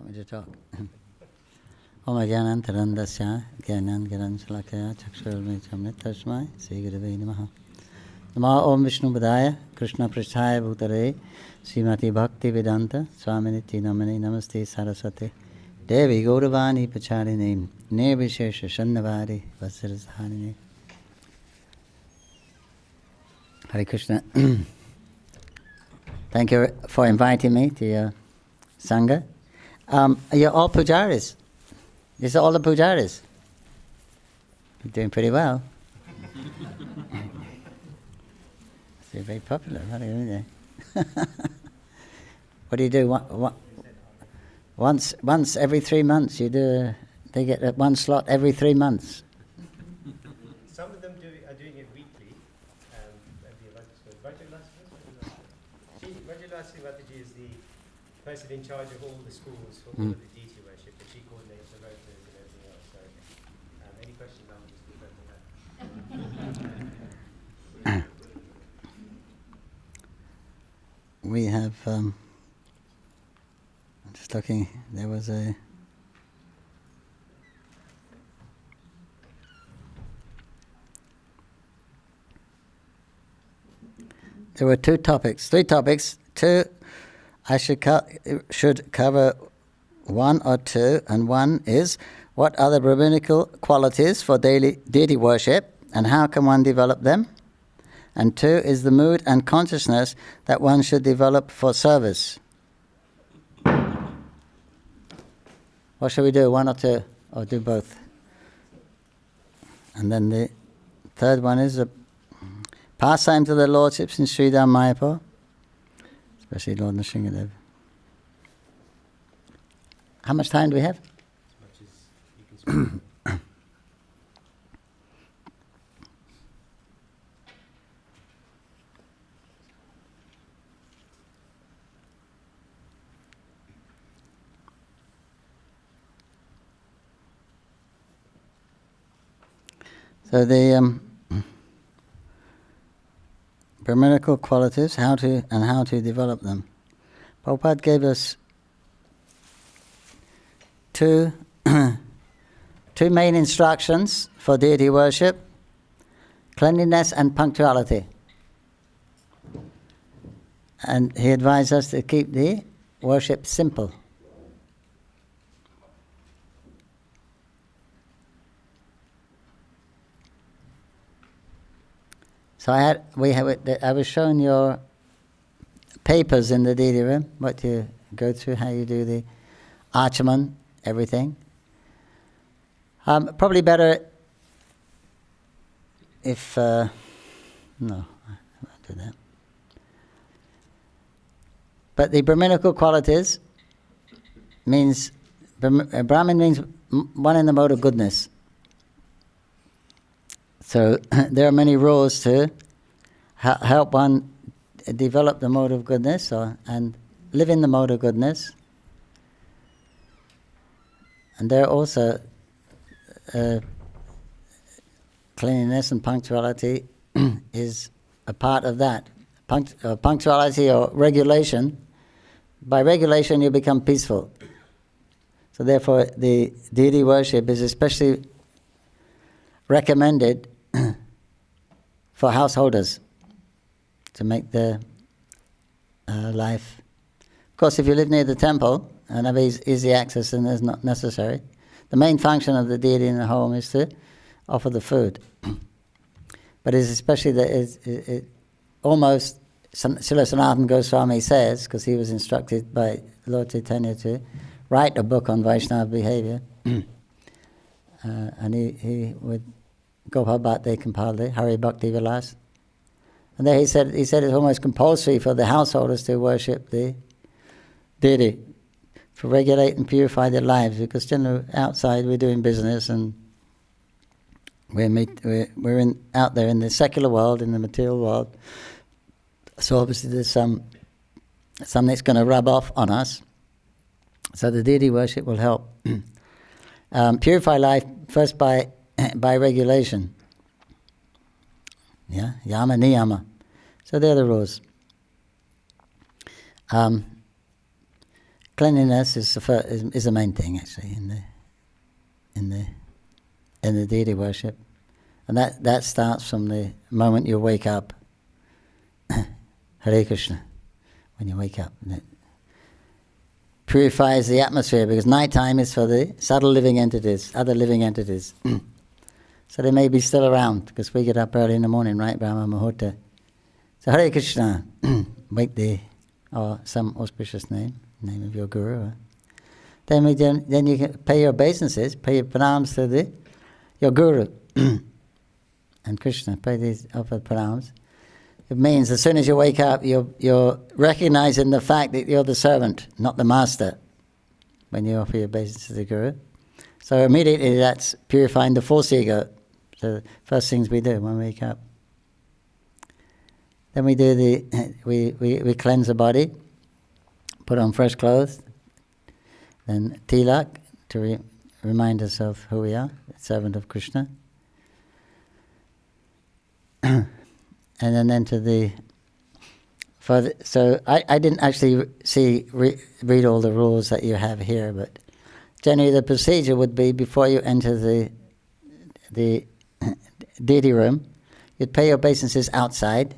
Want me to talk? Om Ajnanan Tarandasya Jnanan Garanchalakaya Chakshurmitam Tasmai Sri Gurave Namaha. Namo Om Vishnu Padaya Krishna Prasthaya Bhutare Srimati Bhakti Vedanta Swaminiti Namani Namaste Saraswate Devi Gauravani Pacharini Nirvishesha Shannavari Vasarashanini. Hare Krishna. Thank you for inviting me to your Sangha. You're all pujaris. These are all the pujaris. You're doing pretty well. They're very popular. What do you do? Once every 3 months, you do. They get one slot every 3 months. Some of them are doing it weekly. Rajalasi Mataji is the person in charge of all the schools for all of the deity worship, and she coordinates the rotas and everything else. So, any questions, I'll just leave that to her. We have. I'm just looking. There was a. There were three topics. Two, I should cover one or two, and one is what are the rabbinical qualities for deity worship and how can one develop them? And two is the mood and consciousness that one should develop for service. What shall we do, one or two, or do both? And then the third one is a pastime to the lordships in Sridhar Mayapur, especially Lord Nrsingadev. How much time do we have? As much as you can spend. So the Brahminical qualities, how to develop them. Prabhupada gave us two main instructions for deity worship: cleanliness and punctuality. And he advised us to keep the worship simple. So I was showing your papers in the deity room, what you go through, how you do the archaman, everything. Probably better if no, I won't do that. But the Brahminical qualities means Brahmin means one in the mode of goodness. So there are many rules to help one develop the mode of goodness and live in the mode of goodness. And there are also cleanliness and punctuality is a part of that. Punctuality or regulation. By regulation you become peaceful. So therefore the deity worship is especially recommended for householders to make their life. Of course, if you live near the temple and have easy access, then it's not necessary. The main function of the deity in the home is to offer the food. But it's especially that it almost, Srila Sanatana Goswami says, because he was instructed by Lord Chaitanya to write a book on Vaishnava behavior, and he would Gopal Bhatt, they compiled it, Hari Bhakti Vilas. And there he said it's almost compulsory for the householders to worship the deity, to regulate and purify their lives, because outside we're doing business and we're out there in the secular world, in the material world. So obviously there's something that's going to rub off on us. So the deity worship will help purify life first by regulation. Yeah, yama niyama. So they're the rules. cleanliness is the main thing actually in the deity worship, and that starts from the moment you wake up. Hare Krishna, when you wake up, and it purifies the atmosphere, because nighttime is for the subtle living entities, other living entities. So they may be still around, because we get up early in the morning, right, Brahma Muhurta. So Hare Krishna, wake the, or some auspicious name of your guru. Then you can pay your obeisances, pay your pranams to your guru. And Krishna, pay these offer pranams. It means as soon as you wake up, you're recognizing the fact that you're the servant, not the master, when you offer your obeisance to the guru. So immediately that's purifying the false ego. So the first things we do when we wake up. Then we do we cleanse the body, put on fresh clothes, then tilak to remind us of who we are, servant of Krishna. And then enter the further. So I didn't actually read all the rules that you have here, but generally the procedure would be before you enter the deity room, you'd pay your obeisances outside.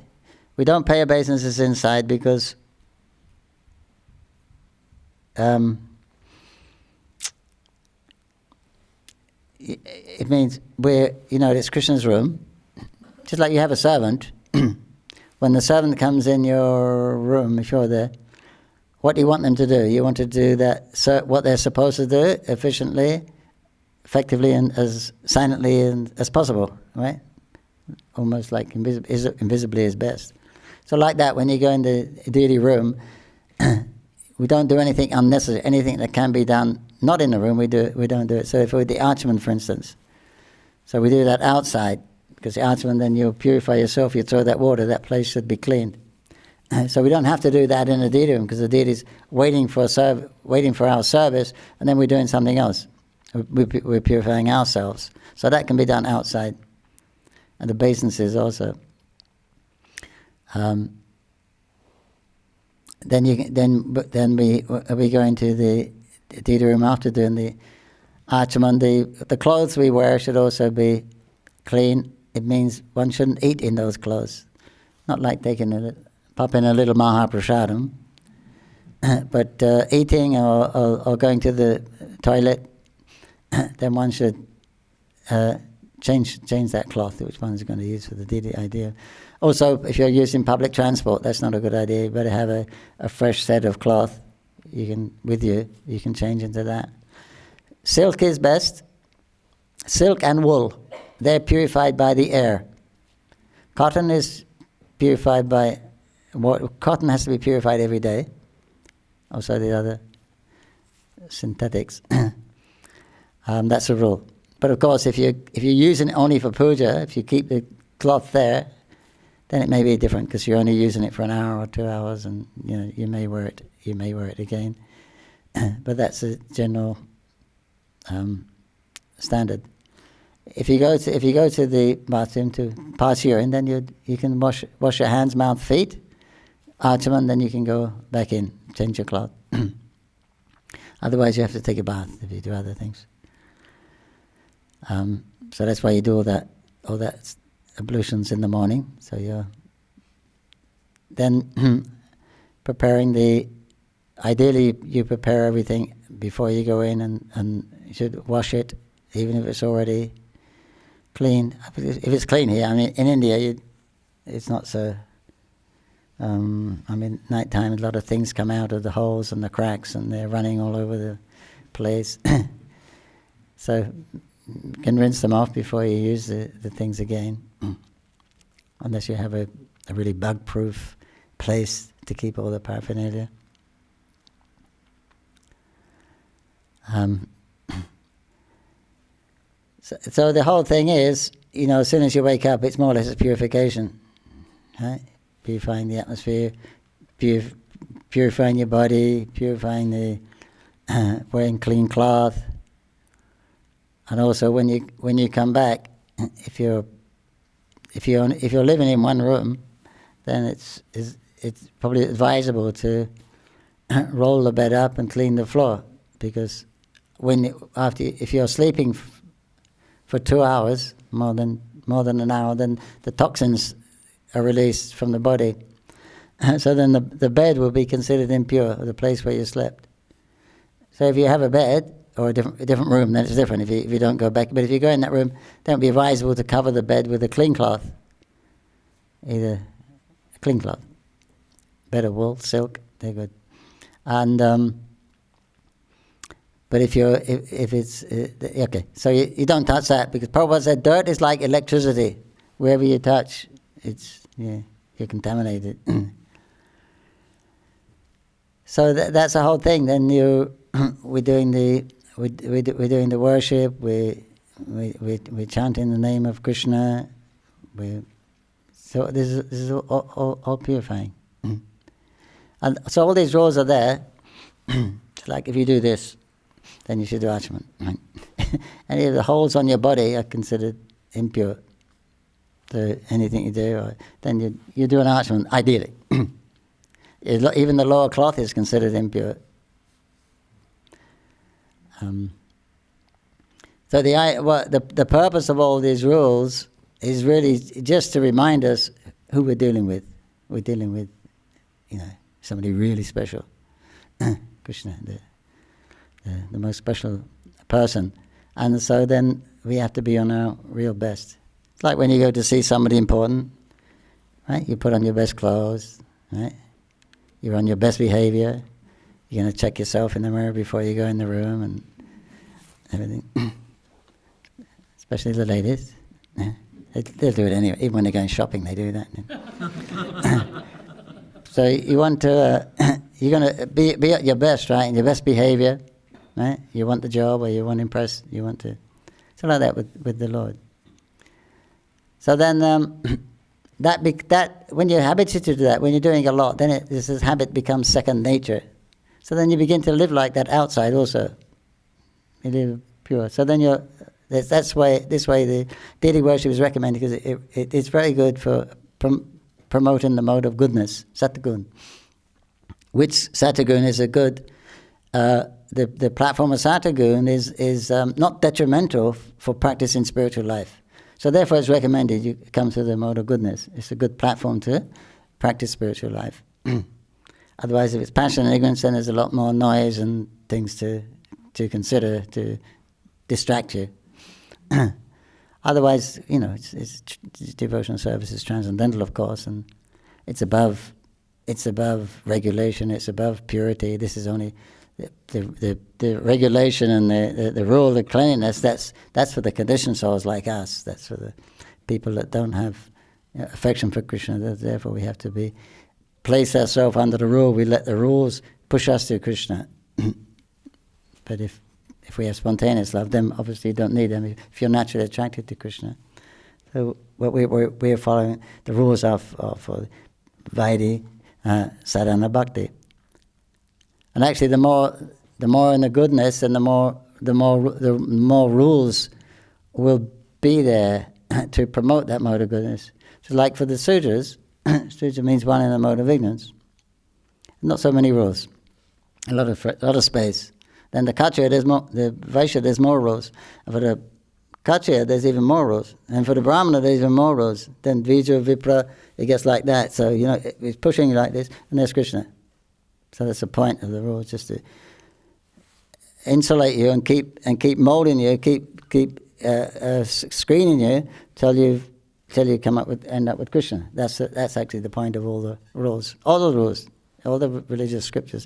We don't pay obeisances inside because it means it's Krishna's room. Just like you have a servant. When the servant comes in your room, if you're there, what do you want them to do? You want to do what they're supposed to do efficiently, effectively, and as silently as possible, right? Almost like invisibly is best. So like that, when you go in the deity room, we don't do anything unnecessary. Anything that can be done not in the room, we don't do it. So if we're the archman, for instance, so we do that outside. Because the archman, then you'll purify yourself, you throw that water, that place should be cleaned. So we don't have to do that in the deity room, because the deity is waiting for our service, and then we're doing something else. We're purifying ourselves. So that can be done outside. And the obeisances also. Then we go into the deity room after doing the archman. The clothes we wear should also be clean. It means one shouldn't eat in those clothes. Not like popping a little mahaprasadam, but eating or going to the toilet, then one should change that cloth, which one is going to use for the deity idea. Also, if you're using public transport, that's not a good idea. You better have a fresh set of cloth with you. You can change into that. Silk is best. Silk and wool. They're purified by the air. Cotton is purified by cotton has to be purified every day. Also the other synthetics. That's a rule. But of course, if you're using it only for puja, if you keep the cloth there, then it may be different, because you're only using it for an hour or 2 hours, and you may wear it again. But that's a general standard. If you go to the bathroom to pass urine, then you can wash your hands, mouth, feet, archaman, then you can go back in, change your cloth. Otherwise, you have to take a bath if you do other things. So that's why you do all that ablutions in the morning. So you're then preparing ideally you prepare everything before you go in, and you should wash it, even if it's already clean. If it's clean here, in India, it's not so. Nighttime, a lot of things come out of the holes and the cracks, and they're running all over the place. So you can rinse them off before you use the things again, unless you have a really bug-proof place to keep all the paraphernalia. So the whole thing is, as soon as you wake up, it's more or less a purification, right? Purifying the atmosphere, purifying your body, purifying wearing clean cloth, and also when you come back, if you're living in one room, then it's probably advisable to roll the bed up and clean the floor, because if you're sleeping for 2 hours, more than an hour, then the toxins are released from the body. So then the bed will be considered impure, or the place where you slept. So if you have a bed or a different room, then it's different. If you don't go back, but if you go in that room, then it would be advisable to cover the bed with a clean cloth, either a clean cloth, bed of wool, silk, they're good. And but if it's okay, so you don't touch that, because Prabhupada said dirt is like electricity. Wherever you touch, you're contaminated. So that's the whole thing. Then we're doing the worship. We're chanting the name of Krishna. So this is all purifying. And so all these rules are there. It's like if you do this, then you should do Achaman. Right? Any of the holes on your body are considered impure. So anything you do, then you do an Achaman, ideally. Even the lower cloth is considered impure. So the purpose of all these rules is really just to remind us who we're dealing with. We're dealing with, somebody really special, Krishna, the most special person. And so then we have to be on our real best. It's like when you go to see somebody important, right? You put on your best clothes, right? You're on your best behavior. You're going to check yourself in the mirror before you go in the room and everything. Especially the ladies. Yeah. They'll do it anyway. Even when they're going shopping, they do that. So you want to, you're going to be at your best, right? In your best behavior, right? You want the job, or you want to impress, you want to... So like that with the Lord. So then that when you're habituated to that, when you're doing a lot, then this habit becomes second nature. So then you begin to live like that outside also. You live pure. So then this way the deity worship is recommended, because it's very good for promoting the mode of goodness, Satagun. Which Satagun is a good... the platform of Satagun is not detrimental for practicing spiritual life. So therefore it's recommended you come to the mode of goodness. It's a good platform to practice spiritual life. Otherwise, if it's passion and ignorance, then there's a lot more noise and things to consider to distract you. Otherwise, it's devotional service is transcendental, of course, and it's above regulation, it's above purity. This is only the regulation and the rule, the cleanliness. That's for the conditioned souls like us. That's for the people that don't have affection for Krishna. Therefore, we have to place ourselves under the rule. We let the rules push us to Krishna. But if we have spontaneous love, then obviously you don't need them. If you're naturally attracted to Krishna, so what we're following the rules of for Vaidhi, sadhana bhakti. And actually, the more in the goodness, and the more rules will be there to promote that mode of goodness. So, like for the sutras, sutra means one in the mode of ignorance. Not so many rules, a lot of space. Then the Kshatriya, the Vaishya, there's more rules. And for the Kshatriya, there's even more rules. And for the Brahmana, there's even more rules. Then Dvija, Vipra, it gets like that. So, it's pushing like this, and there's Krishna. So that's the point of the rule, just to insulate you and keep molding you, keep screening you till you end up with Krishna. That's actually the point of all the rules, all the religious scriptures.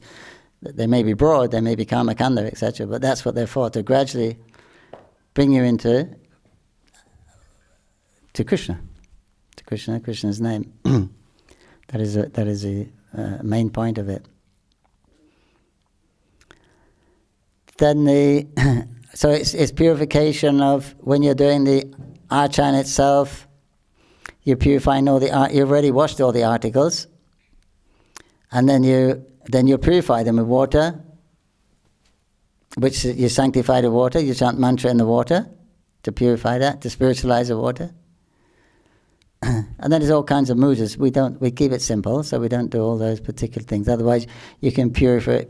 They may be broad, they may be karmakanda, etc., but that's what they're for, to gradually bring you to Krishna, Krishna's name. That is the main point of it. Then so it's purification of, when you're doing the archan itself, you're purifying you've already washed all the articles, and then you purify them with water, which you sanctify the water, you chant mantra in the water to purify that, to spiritualize the water. And then there's all kinds of mudras. We keep it simple, so we don't do all those particular things. Otherwise, you can purify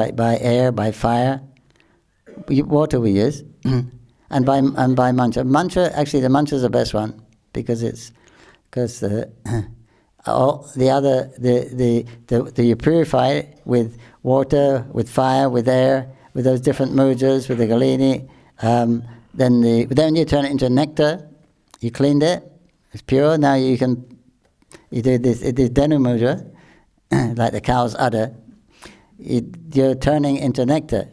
it by air, by fire. Water we use, and by mantra. Mantra, actually, the mantra is the best one because all the other you purify it with water, with fire, with air, with those different mudras, with the galini. Then you turn it into nectar. You cleaned it. It's pure. Now you do this Denu mudra, like the cow's udder. You're turning into nectar.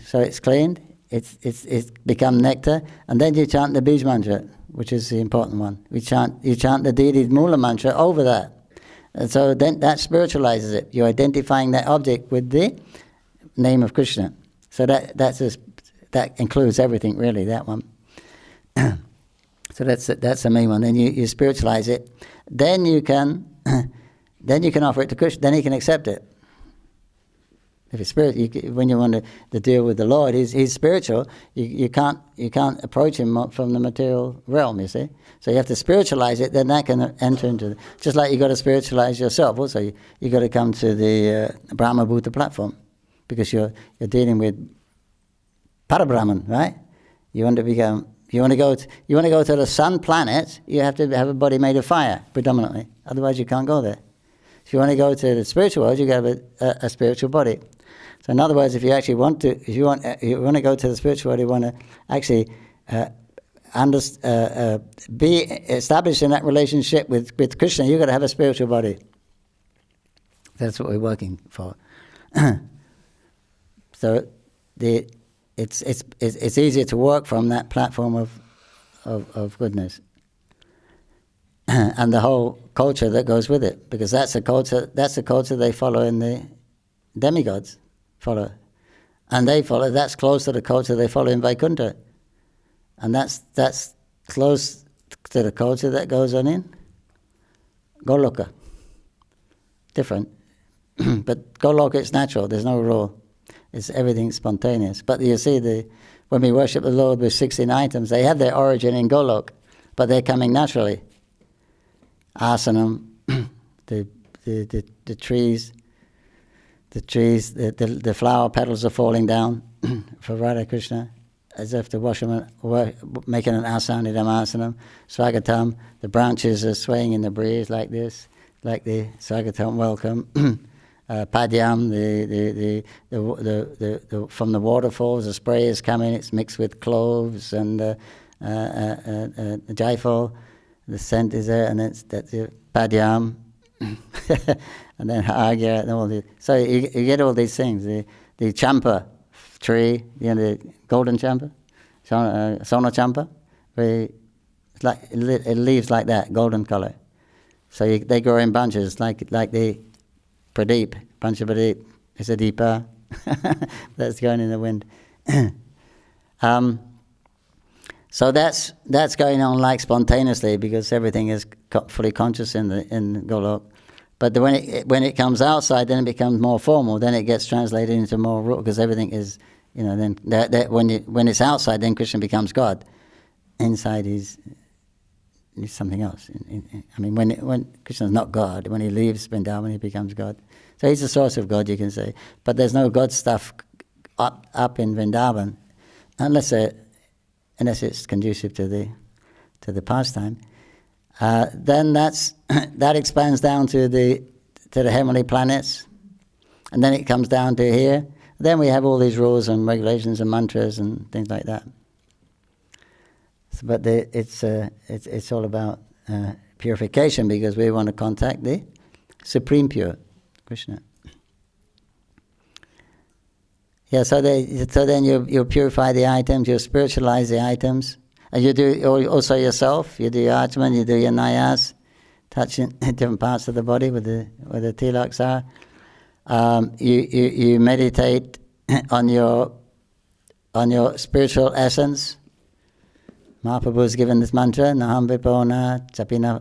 So it's cleaned. It's become nectar, and then you chant the Bij mantra, which is the important one. You chant the Deity's Mula mantra over that, and so then that spiritualizes it. You're identifying that object with the name of Krishna. So that includes everything really. That one. So that's the main one. Then you spiritualize it. Then you can offer it to Krishna. Then he can accept it. If it's spirit, when you want to deal with the Lord, he's spiritual. You can't approach him from the material realm. You see, so you have to spiritualize it. Then that can enter into just like you got to spiritualize yourself. Also, you got to come to the Brahma Bhuta platform because you're dealing with Parabrahman, right? You want to go to the sun planet. You have to have a body made of fire predominantly. Otherwise, you can't go there. If you want to go to the spiritual world, you got to have a spiritual body. So, in other words, if you actually want to go to the spiritual world, you want to actually be established in that relationship with Krishna. You got to have a spiritual body. That's what we're working for. So, it's easier to work from that platform of goodness. And the whole culture that goes with it, because that's the culture they follow in the demigods follow, and that's close to the culture they follow in Vaikuntha, and that's close to the culture that goes on in Goloka. Different, but Goloka it's natural. There's no rule. It's everything spontaneous. But you see, when we worship the Lord with 16 items, they have their origin in Golok, but they're coming naturally. Asanam, the trees, the flower petals are falling down for Radha Krishna, as if to making an asana asanam. Swagatam, the branches are swaying in the breeze like this, like the Swagatam welcome. Padyam, the from the waterfalls, the spray is coming. It's mixed with cloves and jaifal. The scent is there, and that's the Padyam, and then Agya, and all the. So you get all these things. The champa tree, the golden champa, Sona champa, it leaves like that, golden color. So they grow in bunches, like the Pradeep, Panchapradeep, it's a deepa that's going in the wind. So that's going on like spontaneously because everything is fully conscious in Golok. But when it comes outside, then it becomes more formal. Then it gets translated into more rule because everything is, Then when it's outside, then Krishna becomes God. Inside is something else. When Krishna's not God, when he leaves Vrindavan, he becomes God. So he's the source of God, you can say. But there's no God stuff up in Vrindavan, unless it's conducive to the pastime. Then that expands down to the heavenly planets, and then it comes down to here. Then we have all these rules and regulations and mantras and things like that. But it's all about purification because we want to contact the Supreme Pure, Krishna. Yeah, so then you purify the items, you spiritualize the items, and you do also yourself. You do your Atman, you do your Nayas, touching different parts of the body where the tilaks are. You meditate on your spiritual essence. Mahaprabhu has given this mantra, Naham Vipona, Chapina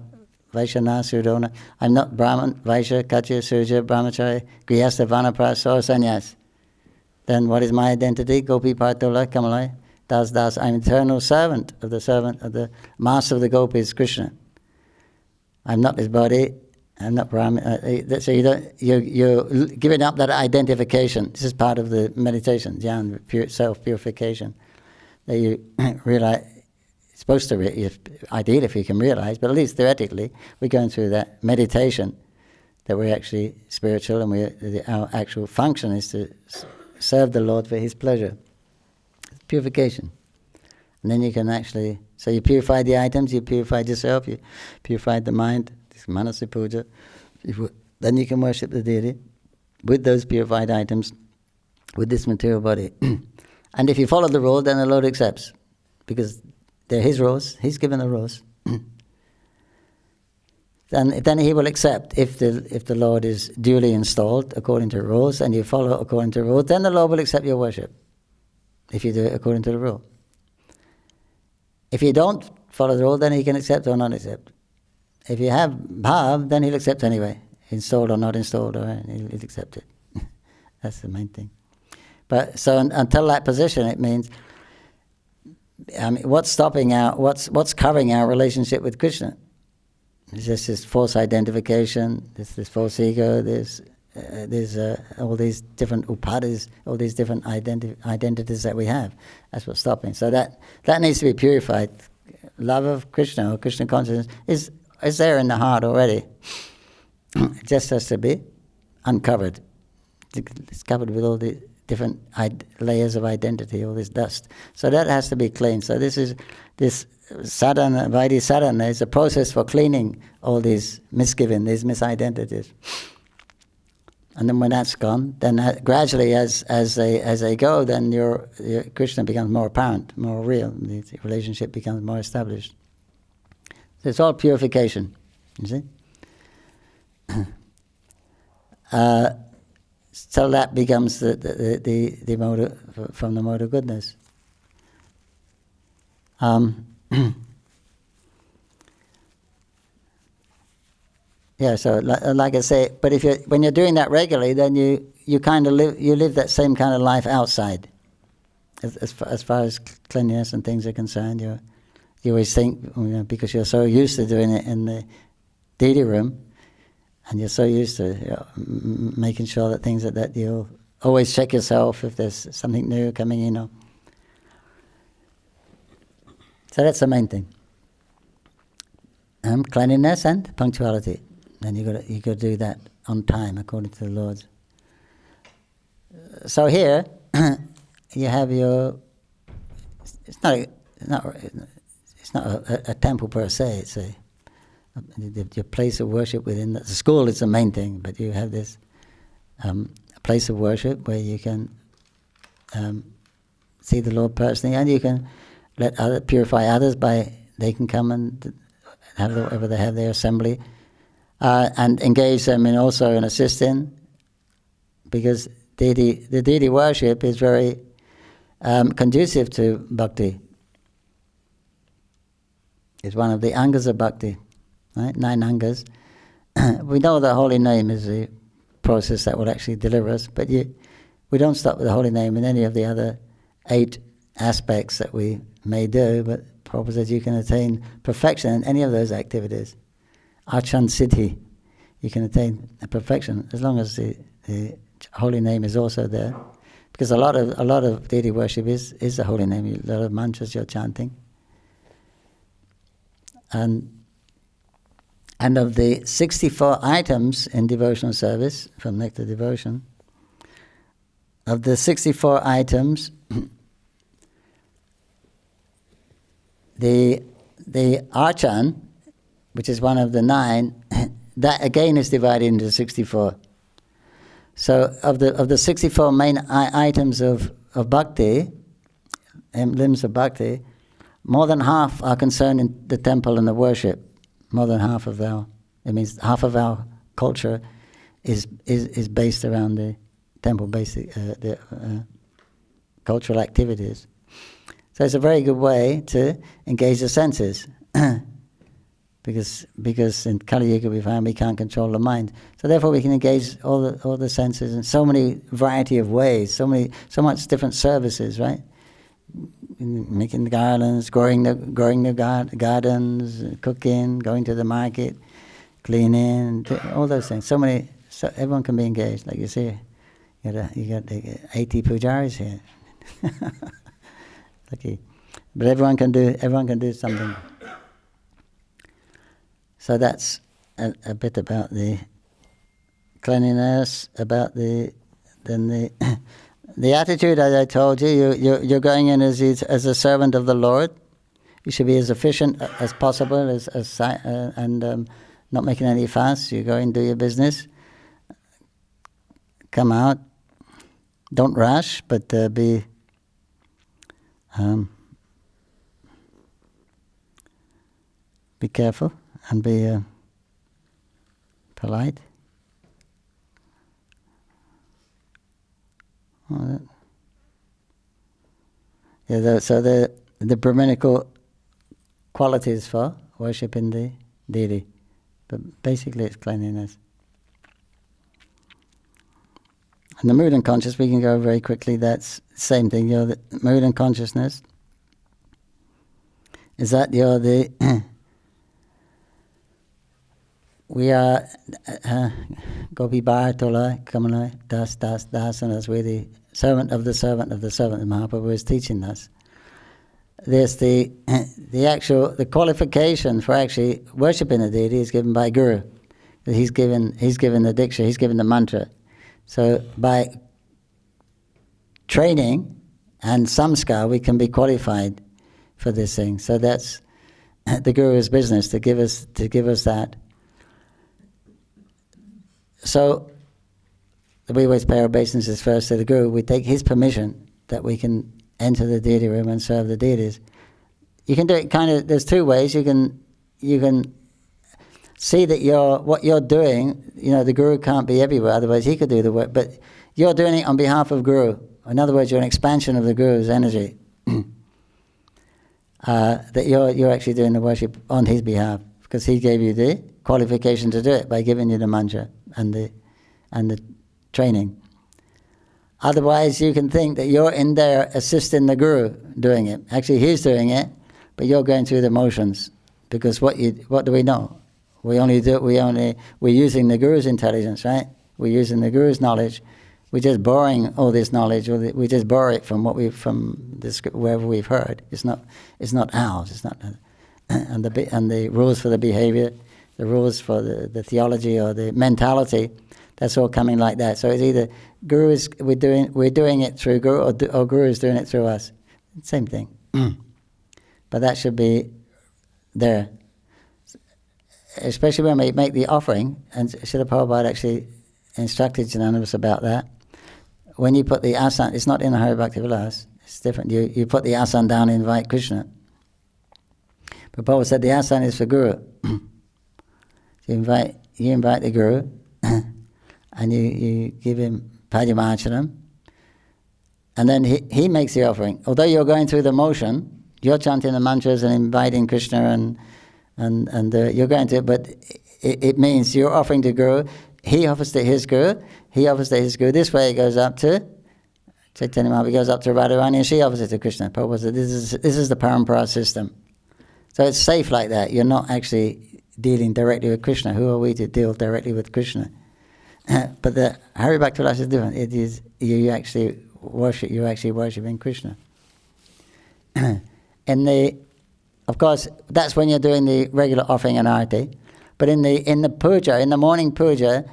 Vaishana Sudona. I'm not Brahman, Vaishya, Kachya, Surya, Brahmachari, Grihastha, Vanapras, or Sannyas. Then what is my identity? Gopi Partula Kamalai. Das, das. I'm eternal servant of the master of the gopis, Krishna. I'm not his body. I'm not Brahman. So you're giving up that identification. This is part of the meditation, dhyan, self-purification. That you realize, it's supposed to, ideally if you can realize, but at least theoretically, we're going through that meditation, that we're actually spiritual and our actual function is to serve the Lord for His pleasure. Purification. And then you can actually, so you purify the items, you purified yourself, you purified the mind, this manasi puja. Then you can worship the deity with those purified items, with this material body. And if you follow the rule, then the Lord accepts, because they're His rules. He's given the rules. Then He will accept if the Lord is duly installed according to rules, and you follow according to rules. Then the Lord will accept your worship if you do it according to the rule. If you don't follow the rule, then He can accept or not accept. If you have bhav, then He'll accept anyway, installed or not installed, or He'll accept it. That's the main thing. But so until that position, it means, what's covering our relationship with Krishna? It's just this false identification, this false ego, there's all these different upadhis, all these different identities that we have. That's what's stopping. So that needs to be purified. Love of Krishna or Krishna consciousness is there in the heart already. It just has to be uncovered. It's covered with all the different layers of identity, all this dust. So that has to be cleaned. So this sadhana, Vaidhi sadhana, is a process for cleaning all these misgivings, these misidentities. And then when that's gone, then gradually as they go, then your Krishna becomes more apparent, more real. The relationship becomes more established. So it's all purification, you see? So that becomes the mode from the mode of goodness. Yeah, so like I say, but when you're doing that regularly, then you kind of live that same kind of life outside. As far as cleanliness and things are concerned, you always think, because you're so used to doing it in the deity room, and you're so used to making sure that things that you'll always check yourself if there's something new coming in. So that's the main thing. Cleanliness and punctuality. Then you got to do that on time according to the Lord's. So here you have your. It's not a temple per se. It's your place of worship within the school is the main thing. But you have this place of worship where you can see the Lord personally, and you can purify others they can come and have whatever they have their assembly. And engage them also in assisting, because the deity worship is very conducive to bhakti. It's one of the angas of bhakti, right? 9 angas. We know the holy name is the process that will actually deliver us, but we don't stop with the holy name in any of the other 8 aspects that we may do, but Prabhupada says you can attain perfection in any of those activities. Achan Siddhi, you can attain a perfection as long as the holy name is also there, because a lot of deity worship is the holy name. A lot of mantras you're chanting, and of the 64 items in devotional service from Nectar Devotion, of the 64 items, the Archan, which is one of the 9, that again is divided into 64. So of the 64 main items of bhakti, limbs of bhakti, more than half are concerned in the temple and the worship. More than half of it means half of our culture is based around the temple, the cultural activities. So it's a very good way to engage the senses. Because in Kali Yuga we find we can't control the mind, so therefore we can engage all the senses in so many variety of ways, so much different services, right? making the garlands, growing the gardens, cooking, going to the market, cleaning, all those things. So everyone can be engaged. Like you see, you got the 80 pujaris here. Lucky, but everyone can do something. So that's a bit about the cleanliness, about the attitude, as I told you. You're going in as a servant of the Lord. You should be as efficient as possible, and not making any fuss. You go and do your business. Come out. Don't rush, but be careful and be polite. So the Brahminical qualities for worshipping the deity, but basically it's cleanliness. And the mood and conscious, we can go very quickly. That's the same thing. The mood and consciousness is that we are Gopi Bar Tola Kamala Das and as we're the servant of the servant of the servant. Mahaprabhu is teaching us. There's the qualification for actually worshipping the deity is given by Guru. He's given the diksha, he's given the mantra. So by training and samskar, we can be qualified for this thing. So that's the Guru's business to give us that. So we always pay our obeisances first to the Guru. We take his permission that we can enter the deity room and serve the deities. You can do it there's two ways. You can see that what you're doing, the Guru can't be everywhere, otherwise he could do the work, but you're doing it on behalf of Guru. In other words, you're an expansion of the Guru's energy. That you're actually doing the worship on his behalf, because he gave you the qualification to do it by giving you the mantra and the training. Otherwise, you can think that you're in there assisting the Guru doing it. Actually, he's doing it, but you're going through the motions, because what do we know? We're using the Guru's intelligence, right? We're using the Guru's knowledge. We're just borrowing all this knowledge. We just borrow it from wherever we've heard. It's not ours. It's not, and the rules for the behavior, the rules for the theology or the mentality, that's all coming like that. So it's either we're doing it through Guru, or Guru is doing it through us. Same thing. But that should be there. Especially when we make the offering, and Srila Prabhupada actually instructed Jananavas about that. When you put the asan, it's not in the Hari Bhakti Vilas, it's different. You put the asan down and invite Krishna. But Prabhupada said the asan is for Guru. So you invite the Guru, and you give him Padyamarchanam, and then he makes the offering. Although you're going through the motion, you're chanting the mantras and inviting Krishna and you're going to, but it means you're offering to Guru, he offers to his Guru, he offers to his Guru. This way it goes up to Chaitanya Mahaprabhu, goes up to Radharani, and she offers it to Krishna. Prabhupada said this is the parampara system. So it's safe like that. You're not actually dealing directly with Krishna. Who are we to deal directly with Krishna? But the Hari Bhakti Vilas is different. It is you're actually worshipping Krishna. Of course, that's when you're doing the regular offering and arati. But in the puja, in the morning puja,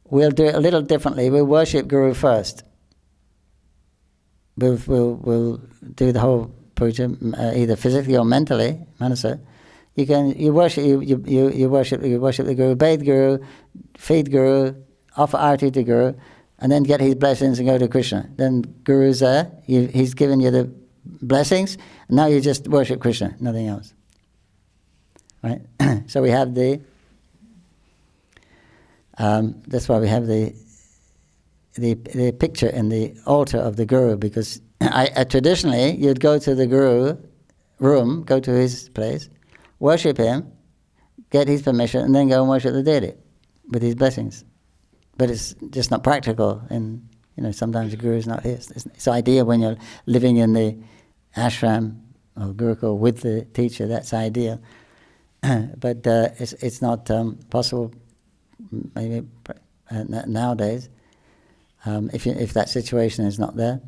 we'll do it a little differently. We'll worship Guru first. We'll do the whole puja, either physically or mentally, manasa. You worship the Guru, bathe Guru, feed Guru, offer arati to Guru, and then get his blessings and go to Krishna. Then Guru's there, he's given you the blessings, and now you just worship Krishna, nothing else. Right? So we have that's why we have the picture in the altar of the Guru, because traditionally you'd go to the Guru room, go to his place, worship him, get his permission, and then go and worship the deity with his blessings. But it's just not practical, and sometimes the Guru is not here. It's ideal when you're living in the ashram or gurukul with the teacher. That's ideal. But it's not possible maybe nowadays if that situation is not there.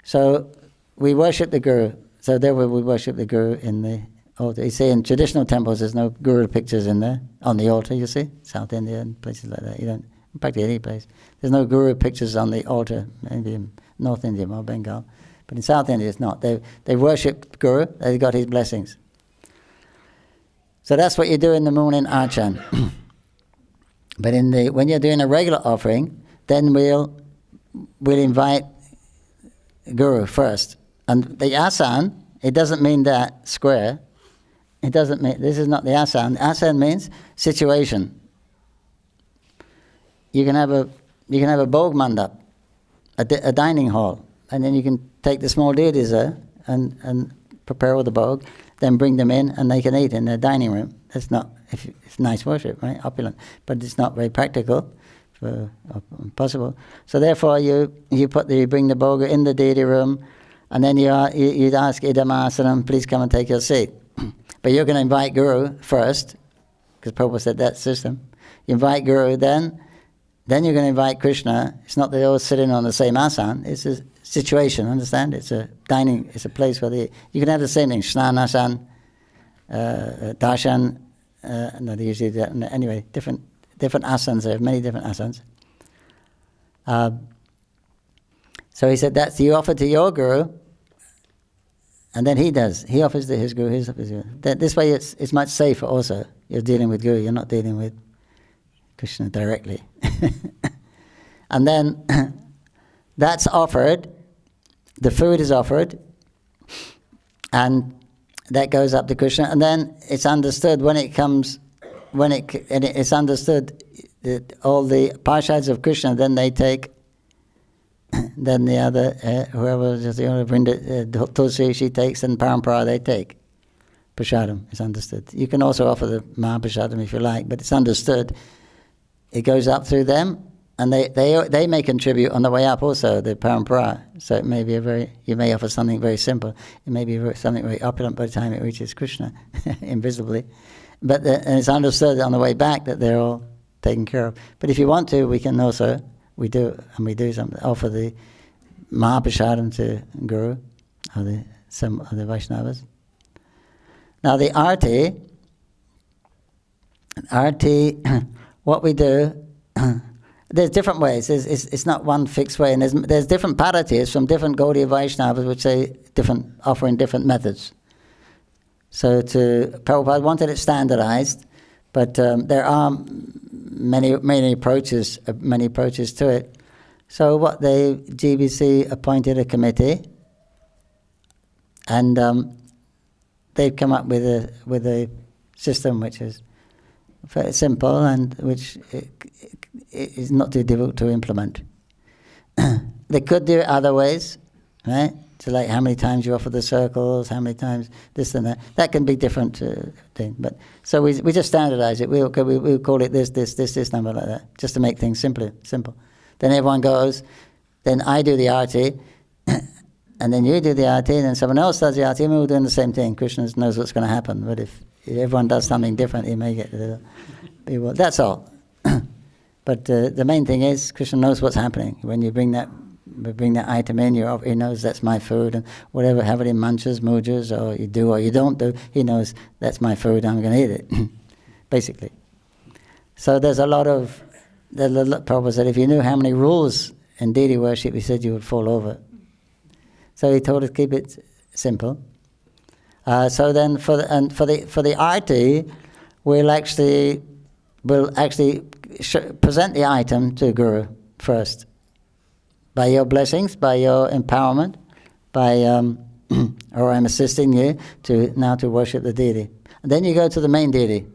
So we worship the guru. So there we worship the guru in the altar. You see, in traditional temples, there's no guru pictures in there on the altar. You see, South India and places like that. You don't practically any place. There's no guru pictures on the altar. Maybe in North India or Bengal, but in South India it's not. They worship guru. They got his blessings. So that's what you do in the morning archan. But when you're doing a regular offering, then we'll invite guru first. And the asan, it doesn't mean that square. It doesn't mean, this is not the asan. Asan means situation. You can have a bhog mandap, a dining hall, and then you can take the small deities there and prepare all the bhog, then bring them in and they can eat in their dining room. It's nice worship, right? Opulent, but it's not very practical, possible. So therefore, you bring the bhog in the deity room, and then you'd ask idamasanam, please come and take your seat. But you're going to invite guru first, because Prabhupada said that system. You invite guru, then you're going to invite Krishna. It's not they're all sitting on the same asan. It's a situation, understand? It's a place where you can have the same thing, shnanasan, darshan, no, they usually do that. Anyway, different asanas, there are many different asanas. So he said, that's you offer to your guru, and then he offers to his guru, This way it's much safer also. You're dealing with guru, you're not dealing with Krishna directly. And then that's offered, the food is offered, and that goes up to Krishna, and then it's understood it's understood that all the parshads of Krishna, then they take, then the other, whoever is the owner of Tulsi, she takes, and Parampara, they take. Prashadam is understood. You can also offer the Mahaprashadam if you like, but it's understood. It goes up through them, and they may contribute on the way up also, the Parampara. So it may be you may offer something very simple. It may be something very opulent by the time it reaches Krishna, invisibly. But and it's understood on the way back that they're all taken care of. But if you want to, we can also, we do something, offer the Mahaprashadam to Guru, or some of the Vaishnavas. Now the arti, what we do, there's different ways. It's not one fixed way, and there's different padatis from different Gaudiya Vaishnavas which say offering different methods. So Prabhupada wanted it standardized, but there are many approaches to it. So GBC appointed a committee, and they've come up with a system which is very simple and which is not too difficult to implement. They could do it other ways, right? So like how many times you offer the circles, how many times this and that. That can be different thing. But so we just standardize it. We'll call it this number like that, just to make things simple. Then everyone goes. Then I do the arti, and then you do the arti, and then someone else does the arti, and we're all doing the same thing. Krishna knows what's going to happen. But if everyone does something different, it may get a little. That's all. But the main thing is Krishna knows what's happening. When you bring that item in, he knows that's my food, and whatever, have it in manchas, mujas, or you do or you don't do, he knows that's my food, I'm going to eat it, basically. So there's a lot of, Prabhupada said, if you knew how many rules in deity worship, he said you would fall over. So he told us keep it simple. So then for the arti, we'll actually present the item to Guru first. By your blessings, by your empowerment, or I'm assisting you to worship the deity. And then you go to the main deity.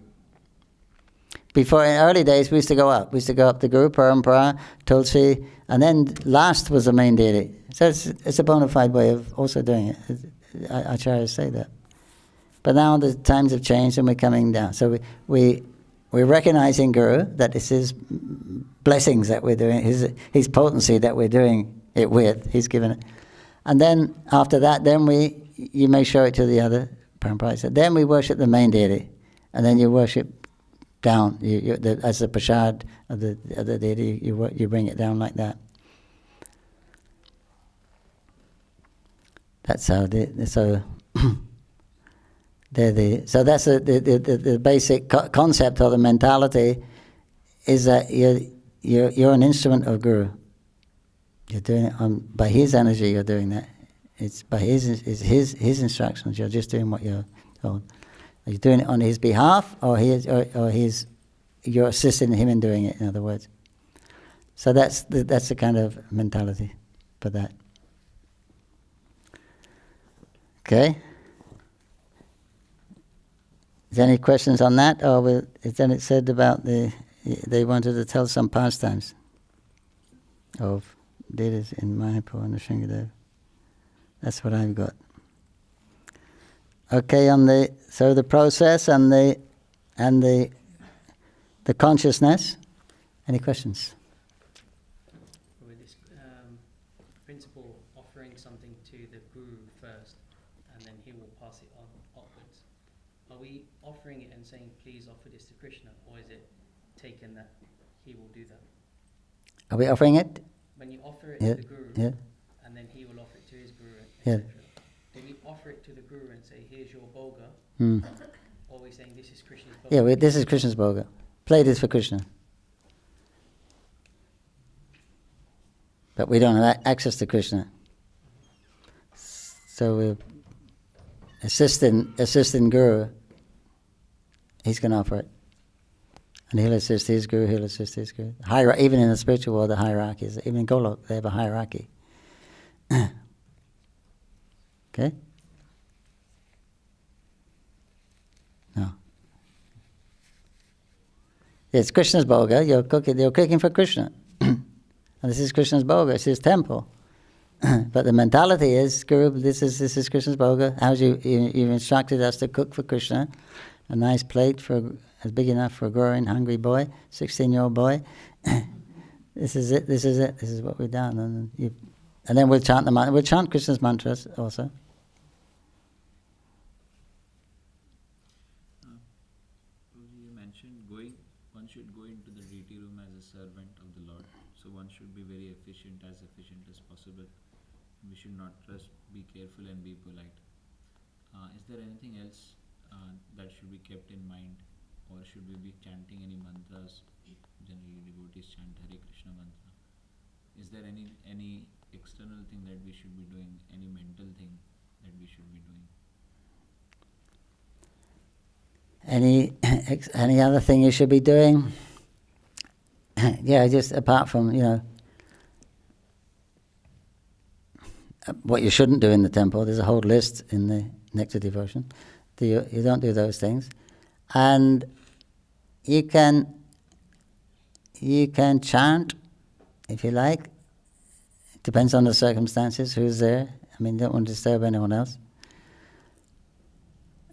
Before, in early days, we used to go up. We used to go up to Guru, Parampara, Tulsi, and then last was the main deity. So it's a bona fide way of also doing it. Acharyas say that. But now the times have changed and we're coming down. So we're recognizing Guru, that it's his blessings that we're doing, his potency that we're doing it with, he's given it. And then after that, then you may show it to the other parampara. Then we worship the main deity, and then you worship down as the prasad of the deity. You bring it down like that. That's how so that's the basic concept of the mentality, is that you're an instrument of Guru. You're doing it by his energy. You're doing that. It's by his instructions. You're just doing what you're told. Are you doing it on his behalf, or you're assisting him in doing it? In other words, so that's the kind of mentality for that. Okay. Is there any questions on that, or then it said about they wanted to tell some pastimes of deities in Mayapur and the Sringadev. That's what I've got. Okay, so the process and the consciousness. Any questions? With this principle, offering something to the Guru first, and then he will pass it on upwards. Are we offering it and saying, please offer this to Krishna, or is it taken that he will do that? Are we offering it? When you offer it to the Guru, and then he will offer it to his Guru, etc. Do we offer it to the Guru and say, here's your bhoga, or are we saying, this is Krishna's bhoga? Yeah, this is Krishna's bhoga. Play this for Krishna. But we don't have access to Krishna. So we're assisting Guru. He's going to offer it. And he'll assist his Guru, he'll assist his Guru. Even in the spiritual world, the hierarchies, even in Golok, they have a hierarchy. Okay? No. It's Krishna's bhoga. You're cooking for Krishna. And this is Krishna's bhoga. It's his temple. But the mentality is, Guru, this is Krishna's bhoga. You've instructed us to cook for Krishna. A nice plate as big enough for a growing, hungry boy, 16-year-old boy. This is it. This is what we've done. And then we'll chant we'll chant Krishna's mantras also. You mentioned one should go into the deity room as a servant of the Lord. So one should be very efficient as possible. We should not just be careful and be polite. Is there anything else that should be kept in mind, or should we be chanting any mantras? Generally devotees chant Hare Krishna mantra. Is there any external thing that we should be doing, any mental thing that we should be doing? Any other thing you should be doing? Yeah, just apart from, what you shouldn't do in the temple. There's a whole list in the Nectar Devotion. You don't do those things. And you can chant, if you like. It depends on the circumstances, who's there. I mean, you don't want to disturb anyone else.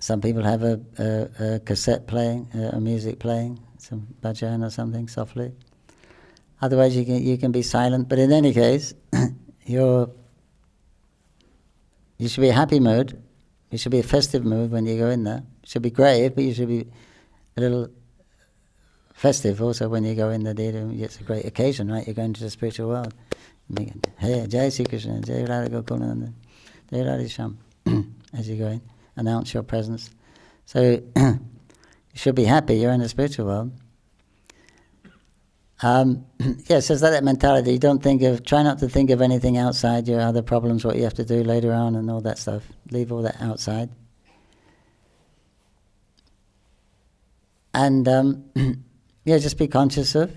Some people have a cassette playing, a music playing, some bhajan or something softly. Otherwise, you can be silent. But in any case, you should be a happy mood. You should be a festive mood when you go in there. You should be grave, but you should be a little festive also when you go in there. It's a great occasion, right? You're going to the spiritual world. Hey, Jai Sri Krishna, Jai Radha Gokulananda, Jai Radha Sham, as you go in. Announce your presence. So you should be happy. You're in the spiritual world. So it's that mentality. Try not to think of anything outside your other problems, what you have to do later on and all that stuff. Leave all that outside. And just be conscious of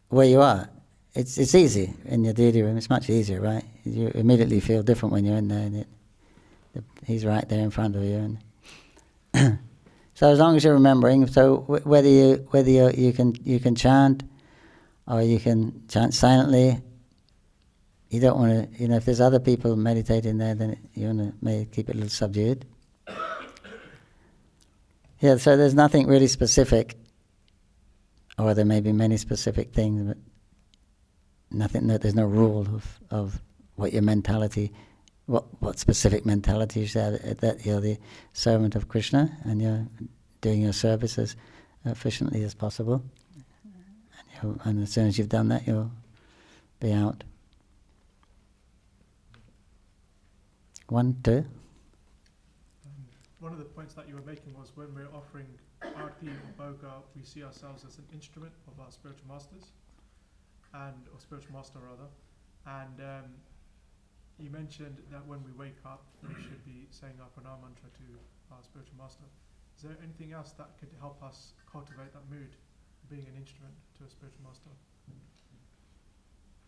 where you are. It's easy in your deity room. It's much easier, right? You immediately feel different when you're in there. And he's right there in front of you. And so as long as you're remembering, so whether you can chant, or you can chant silently. You don't want to, if there's other people meditating there, then you want to maybe keep it a little subdued. Yeah, so there's nothing really specific, or there may be many specific things, but there's no rule of what your mentality what specific mentality you should have, that you're the servant of Krishna and you're doing your service as efficiently as possible. And as soon as you've done that, you'll be out. 1, 2. One of the points that you were making was when we're offering arti or bhoga, we see ourselves as an instrument of our spiritual masters, or spiritual master rather. And you mentioned that when we wake up, we should be saying our pranam mantra to our spiritual master. Is there anything else that could help us cultivate that mood, being an instrument to a spiritual master?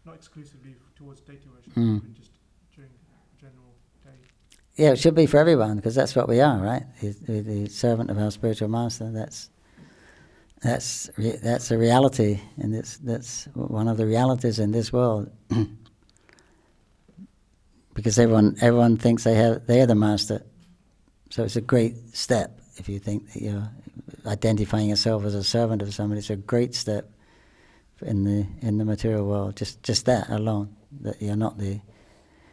Not exclusively towards deity worship, but just during general day. Yeah, it should be for everyone, because that's what we are, right? The servant of our spiritual master. That's a reality, and that's one of the realities in this world. Because everyone thinks they are the master, so it's a great step if you think that you're identifying yourself as a servant of somebody. It's a great step in the material world. Just that alone, that you're not the.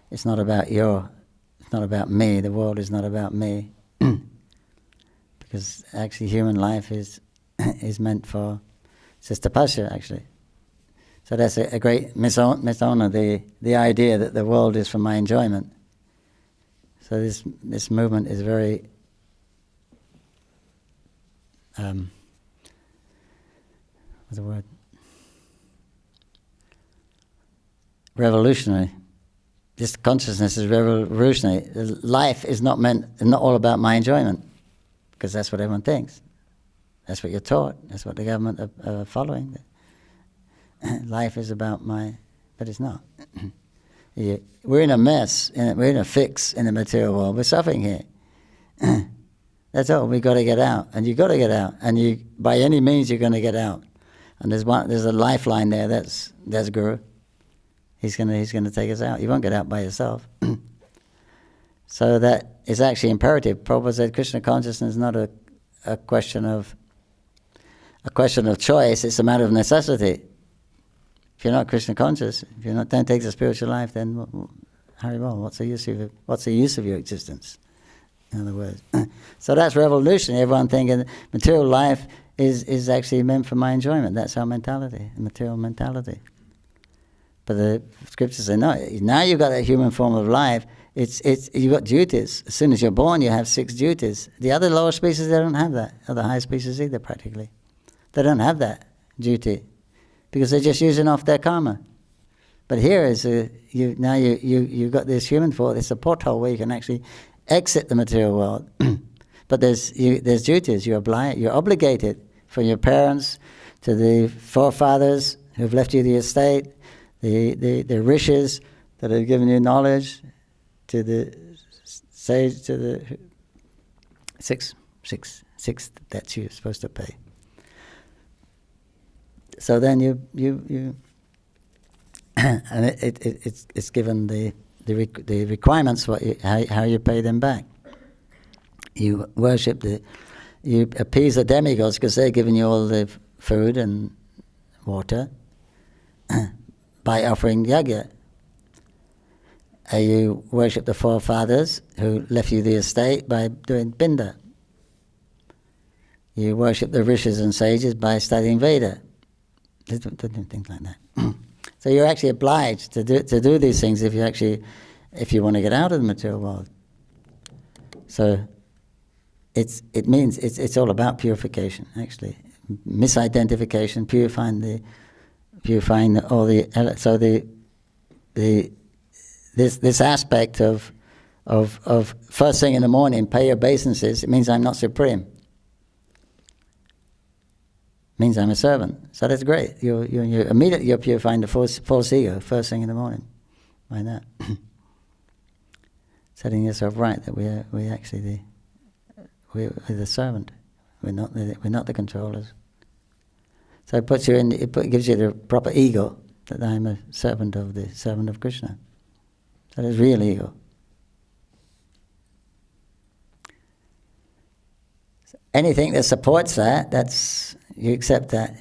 It's not about It's not about me. The world is not about me, because actually human life is meant for. It's tapasya actually. So that's a great misnomer, the idea that the world is for my enjoyment. So this movement is very what's the word? Revolutionary. This consciousness is revolutionary. Life is not all about my enjoyment, because that's what everyone thinks. That's what you're taught. That's what the government are following. Life is about but it's not. We're in a mess, we're in a fix in the material world. We're suffering here. That's all. We've got to get out, and you've got to get out, and by any means you're going to get out. And there's a lifeline there. That's Guru. He's going to take us out. You won't get out by yourself. So that is actually imperative. Prabhupada said Krishna consciousness is not a question of choice. It's a matter of necessity. If you're not Krishna conscious, if you don't take the spiritual life, then Haribol, what's the use of your existence? In other words, so that's revolutionary. Everyone thinking material life is actually meant for my enjoyment. That's our mentality, material mentality. But the scriptures say no. Now you've got a human form of life. You've got duties. As soon as you're born, you have 6 duties. The other lower species, they don't have that. Or the higher species either, practically. They don't have that duty, because they're just using off their karma. But here you've got this human form. It's a porthole where you can actually exit the material world. But there's duties. You're obligated from your parents to the forefathers who've left you the estate, the rishis that have given you knowledge, to the sage, to the six that you're supposed to pay. So then you and it's given the requirements how you pay them back. You worship you appease the demigods because they're giving you all the food and water by offering yajna. You worship the forefathers who left you the estate by doing binda. You worship the rishis and sages by studying Veda. Things like that. So you're actually obliged to do these things if you want to get out of the material world. So it means it's all about purification, actually, misidentification, purifying all the. So this aspect of first thing in the morning, pay your obeisances. It means I'm not supreme. It means I'm a servant. So that's great. You're immediately purifying the false ego first thing in the morning, by that. Setting yourself right that we're the servant. We're not the controllers. So it puts you in. It gives you the proper ego that I'm a servant of Krishna. That is real ego. Anything that supports that, you accept that,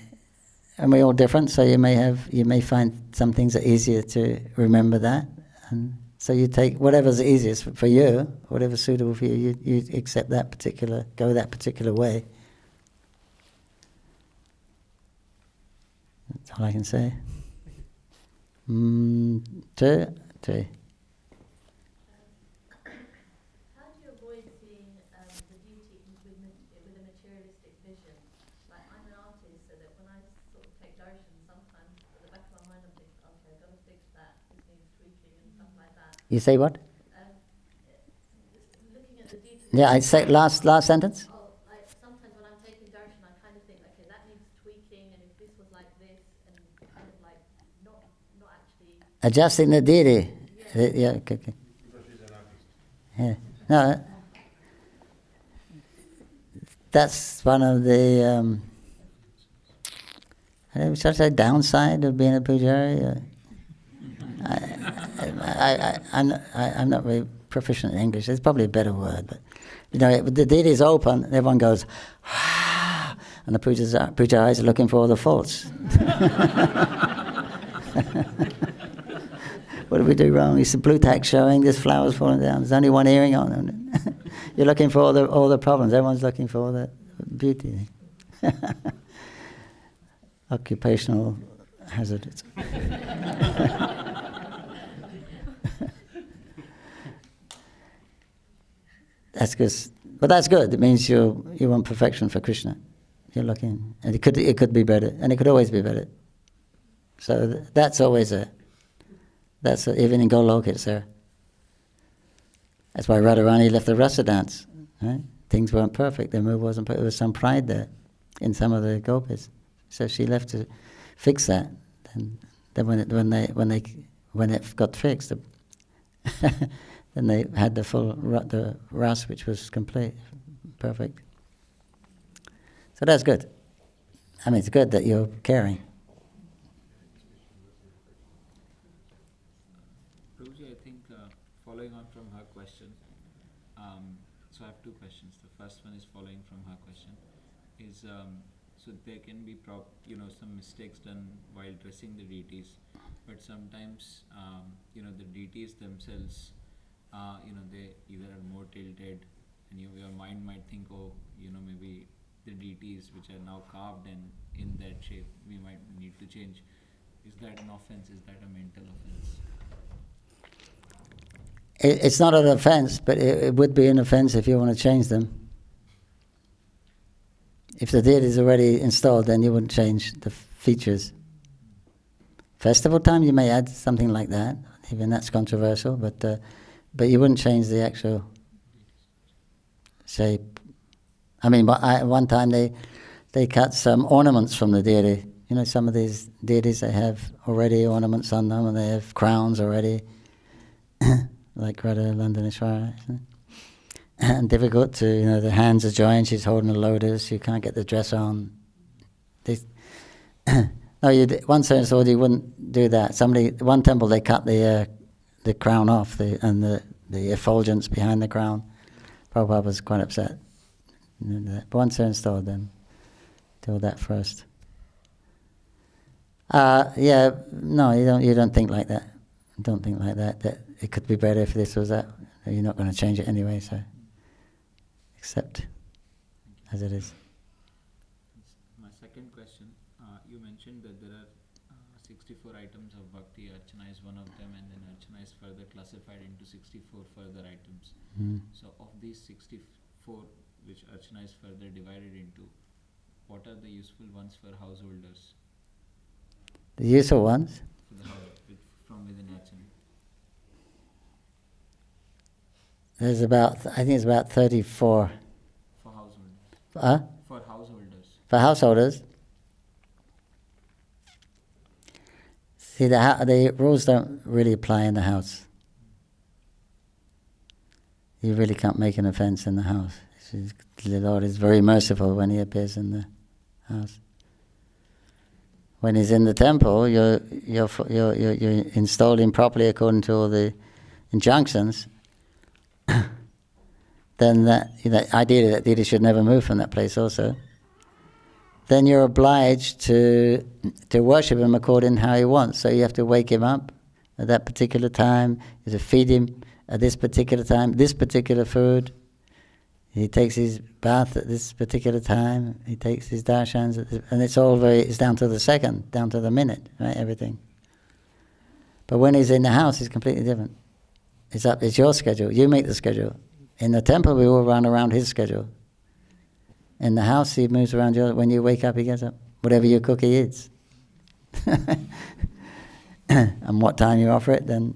and we're all different. So you may find some things that are easier to remember that, and So you take whatever's easiest for you, whatever's suitable for you, you accept that particular, go that particular way. That's all I can say. Two. How do you avoid seeing the deity with a materialistic vision? Like, I'm an artist, so that when I sort of take darshan, sometimes at the back of my mind I'm thinking, okay, I've got to fix that, this needs tweaking and stuff like that. You say what? Looking at the deity. Yeah, I say last sentence. Oh, like sometimes when I'm taking darshan, I kind of think, okay, that needs tweaking, and if this was like this, and kind of like not actually. Adjusting the deity. Yeah, okay. Because she's an artist. Yeah. No, that's one of the, should I say, downside of being a pujari? I'm not very proficient in English. It's probably a better word, but the deity is open. Everyone goes, ah, and the pujaris are looking for all the faults. What did we do wrong? It's a blue tack showing. There's flowers falling down. There's only one earring on. You're looking for all the problems. Everyone's looking for all the beauty. Occupational hazard. That's good, but that's good. It means you want perfection for Krishna. You're looking, and it could be better, and it could always be better. So that's always there. Even in Golok it's there. That's why Radharani left the rasa dance. Right? Things weren't perfect. The move wasn't perfect. There was some pride there in some of the gopis. So she left to fix that. And then when it got fixed, then they had the ras, which was complete, perfect. So that's good. I mean, it's good that you're caring. Prabhuji, I think following on from her question, so I have two questions. The first one is following from her question, is so there can be some mistakes done while dressing the deities, but sometimes the deities themselves, they either are more tilted, and your mind might think, maybe the deities which are now carved and in that shape, we might need to change. Is that an offense? Is that a mental offense? It's not an offense, but it would be an offense if you want to change them. If the deity is already installed, then you wouldn't change the features. Festival time, you may add something like that. Even that's controversial, but you wouldn't change the actual shape. I mean, one time they cut some ornaments from the deity. Some of these deities, they have already ornaments on them, and they have crowns already, like Radha Landaneshwara. And difficult to, the hands are joined, she's holding a lotus, you can't get the dress on. One sense order, you wouldn't do that. One temple, they cut the crown off, and the effulgence behind the crown. Prabhupada was quite upset. But once they're installed, then do that first. No, you don't think like that. Don't think like that. That it could be better if this was that. You're not going to change it anyway, so accept as it is. My second question, you mentioned that there are 64 items of bhakti. Archana is one of them, and then Archana is further classified into 64 further items. So of these 64, which Archana is further divided into, what are the useful ones for householders? The useful ones? For the from within Archana. There's I think it's about 34. For householders. For householders. For householders. See, the rules don't really apply in the house. You really can't make an offense in the house. The Lord is very merciful when He appears in the house. When He's in the temple, you're installed Him properly according to all the injunctions. Then ideally that deity should never move from that place also. Then you're obliged to worship Him according to how He wants. So you have to wake Him up at that particular time. You have to feed him at this particular time, this particular food. He takes his bath at this particular time. He takes his darshans, and it's all it's down to the second, down to the minute, right? Everything. But when he's in the house, it's completely different. It's your schedule. You make the schedule. In the temple, we all run around his schedule. In the house, he moves around yours. When you wake up, he gets up. Whatever you cook, he eats. And what time you offer it, then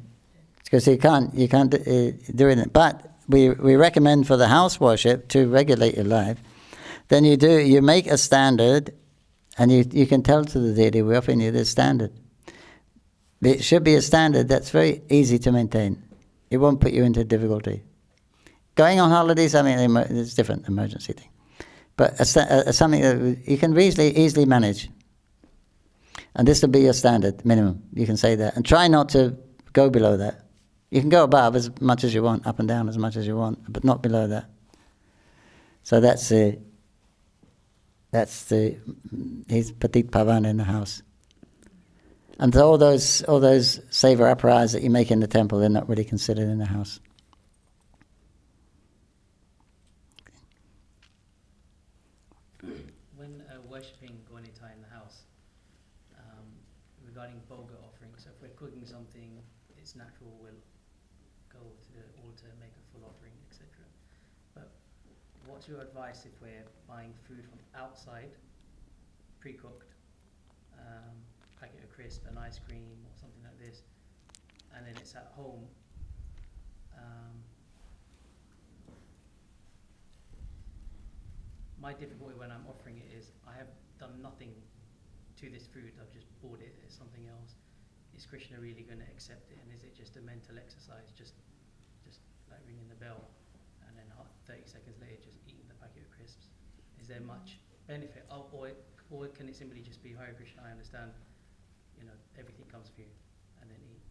because you can't do it. But we recommend for the house worship to regulate your life. Then you make a standard, and you can tell to the deity, we're offering you this standard. It should be a standard that's very easy to maintain. It won't put you into difficulty. Going on holidays, I mean, it's different, emergency thing. But something that you can easily manage. And this will be your standard, minimum. You can say that. And try not to go below that. You can go above as much as you want, up and down as much as you want, but not below that. So he's Patit Pavan in the house. And all those savor apparatus that you make in the temple, they're not really considered in the house. When worshipping Ganetai in the house, regarding boga offerings, so if we're cooking something, it's natural we'll go to the altar, make a full offering, etc. But what's your advice if we're buying food from outside, pre-cooked, packet of crisp, an ice cream or something like this, and then it's at home? My difficulty when I'm offering it is I have done nothing to this food, I've just bought it as something else. Is Krishna really going to accept it, and is it just a mental exercise, just like ringing the bell, and then 30 seconds later just eating the packet of crisps? Is there much benefit, or can it simply just be Hare Krishna, I understand, everything comes for you, and then eat?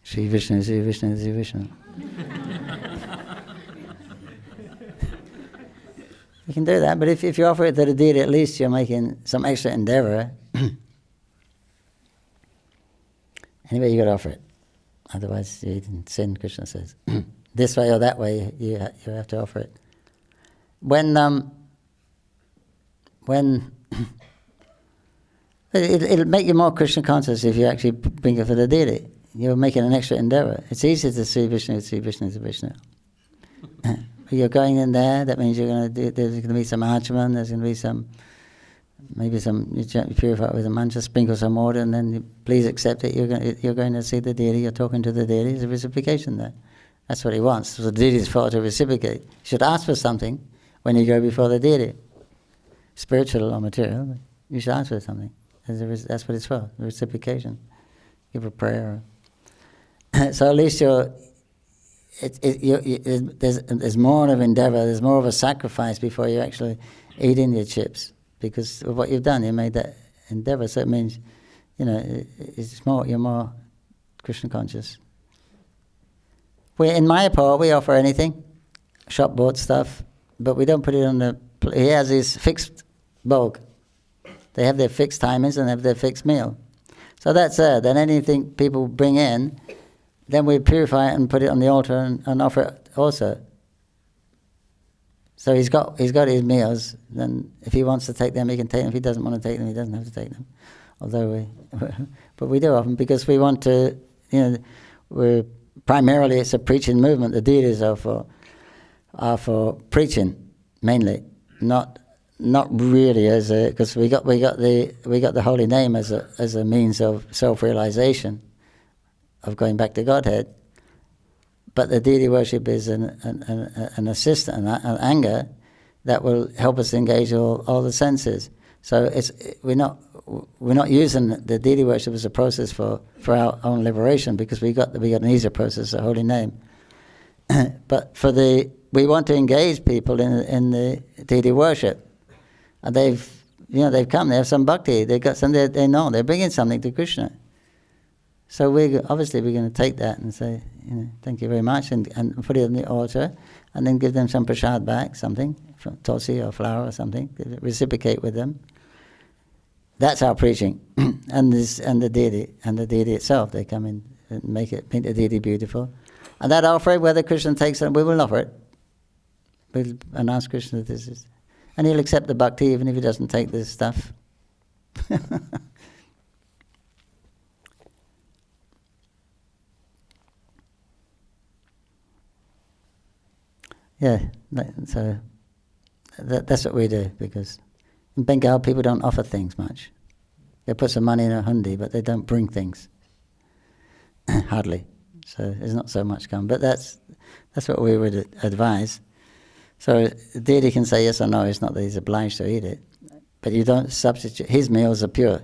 Shri Vishnu, Shri Vishnu, Shri Vishnu. You can do that, but if you offer it to the deity, at least you're making some extra endeavor. Anyway, you got to offer it. Otherwise, you sin, Krishna says. This way or that way, you have to offer it. When it'll make you more Krishna conscious if you actually bring it for the deity. You're making an extra endeavor. It's easy to see Vishnu, Sri Vishnu, Sri Vishnu. You're going in there, that means there's going to be some archaman, there's going to be you purify it with a mantra, sprinkle some water, and then please accept it. You're going to see the deity, you're talking to the deity, there's a reciprocation there. That's what he wants. So the deity's for to reciprocate. You should ask for something when you go before the deity. Spiritual or material, but you should ask for something. That's what it's for, reciprocation. Give a prayer. So at least there's more of endeavor, there's more of a sacrifice before you actually eat in your chips, because of what you've done, you made that endeavor. So it means, you're more Krishna conscious. In Mayapur, we offer anything, shop bought stuff, but we don't put it on the. He has his fixed bog. They have their fixed timers and have their fixed meal. So that's there. Then anything people bring in, then we purify it and put it on the altar and offer it also. So he's got his meals. Then if he wants to take them, he can take them. If he doesn't want to take them, he doesn't have to take them. But we do often because we want to. We're primarily it's a preaching movement. The deities are for preaching mainly, not really as a, because we got the holy name as a means of self-realization, of going back to Godhead. But the deity worship is an assistant, an anger that will help us engage all the senses. So we're not using the deity worship as a process for our own liberation, because we got an easier process, the holy name. But we want to engage people in the deity worship, and they've come. They have some bhakti. They got some. They know they're bringing something to Krishna. So we're going to take that and say, thank you very much, and put it on the altar, and then give them some prasad back, something, tulsi or flower or something, reciprocate with them. That's our preaching, and the deity itself. They come in make the deity beautiful. And that offering, whether Krishna takes it, we will offer it. And ask Krishna this is. And he'll accept the bhakti even if he doesn't take this stuff. Yeah, so that's what we do, because in Bengal people don't offer things much. They put some money in a hundi, but they don't bring things. Hardly. So there's not so much come. But that's what we would advise. So the deity can say yes or no. It's not that he's obliged to eat it. But you don't substitute. His meals are pure.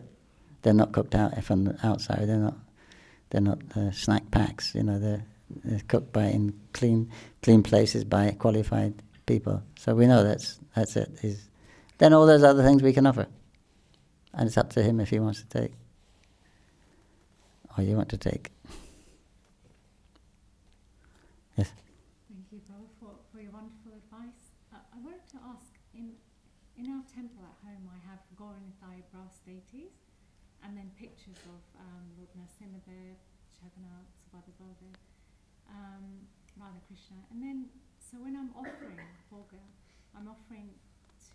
They're not cooked out from the outside. They're not snack packs. They're cooked in clean places by qualified people. So we know that's it. Then all those other things we can offer. And it's up to him if he wants to take. Or you want to take. Yes? Thank you, Prabhu, for your wonderful advice. I wanted to ask, in our temple at home I have Gauranathai brass deities and then pictures of Lord Narasimhadev, Jagannath, Subhadra Baldev, Radha Krishna. And then, so when I'm offering Bhoga, I'm offering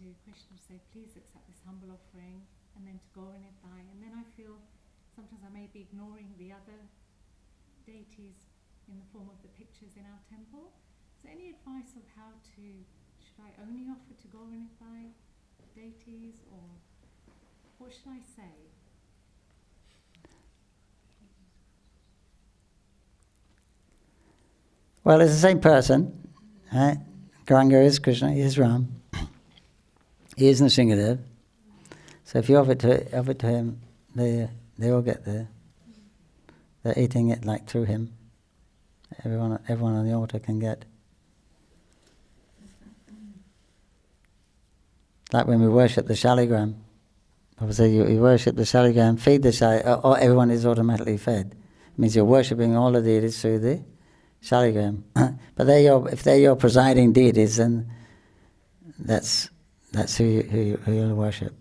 to Krishna to say, please accept this humble offering, and then to Gauranathai. And then I feel sometimes I may be ignoring the other deities in the form of the pictures in our temple. Is there any advice of should I only offer to Gauranathai deities, or what should I say? Well, it's the same person. Right? Gauranga is Krishna, he is Ram. He is Nrsimhadev. So if you offer to him, they all get there. They're eating it like through him. Everyone on the altar can get. Like when we worship the shaligram. Obviously you worship the shaligram, feed the shaligram, or everyone is automatically fed. It means you're worshipping all the deities through the shaligram. But if they're your presiding deities, then that's who you'll worship.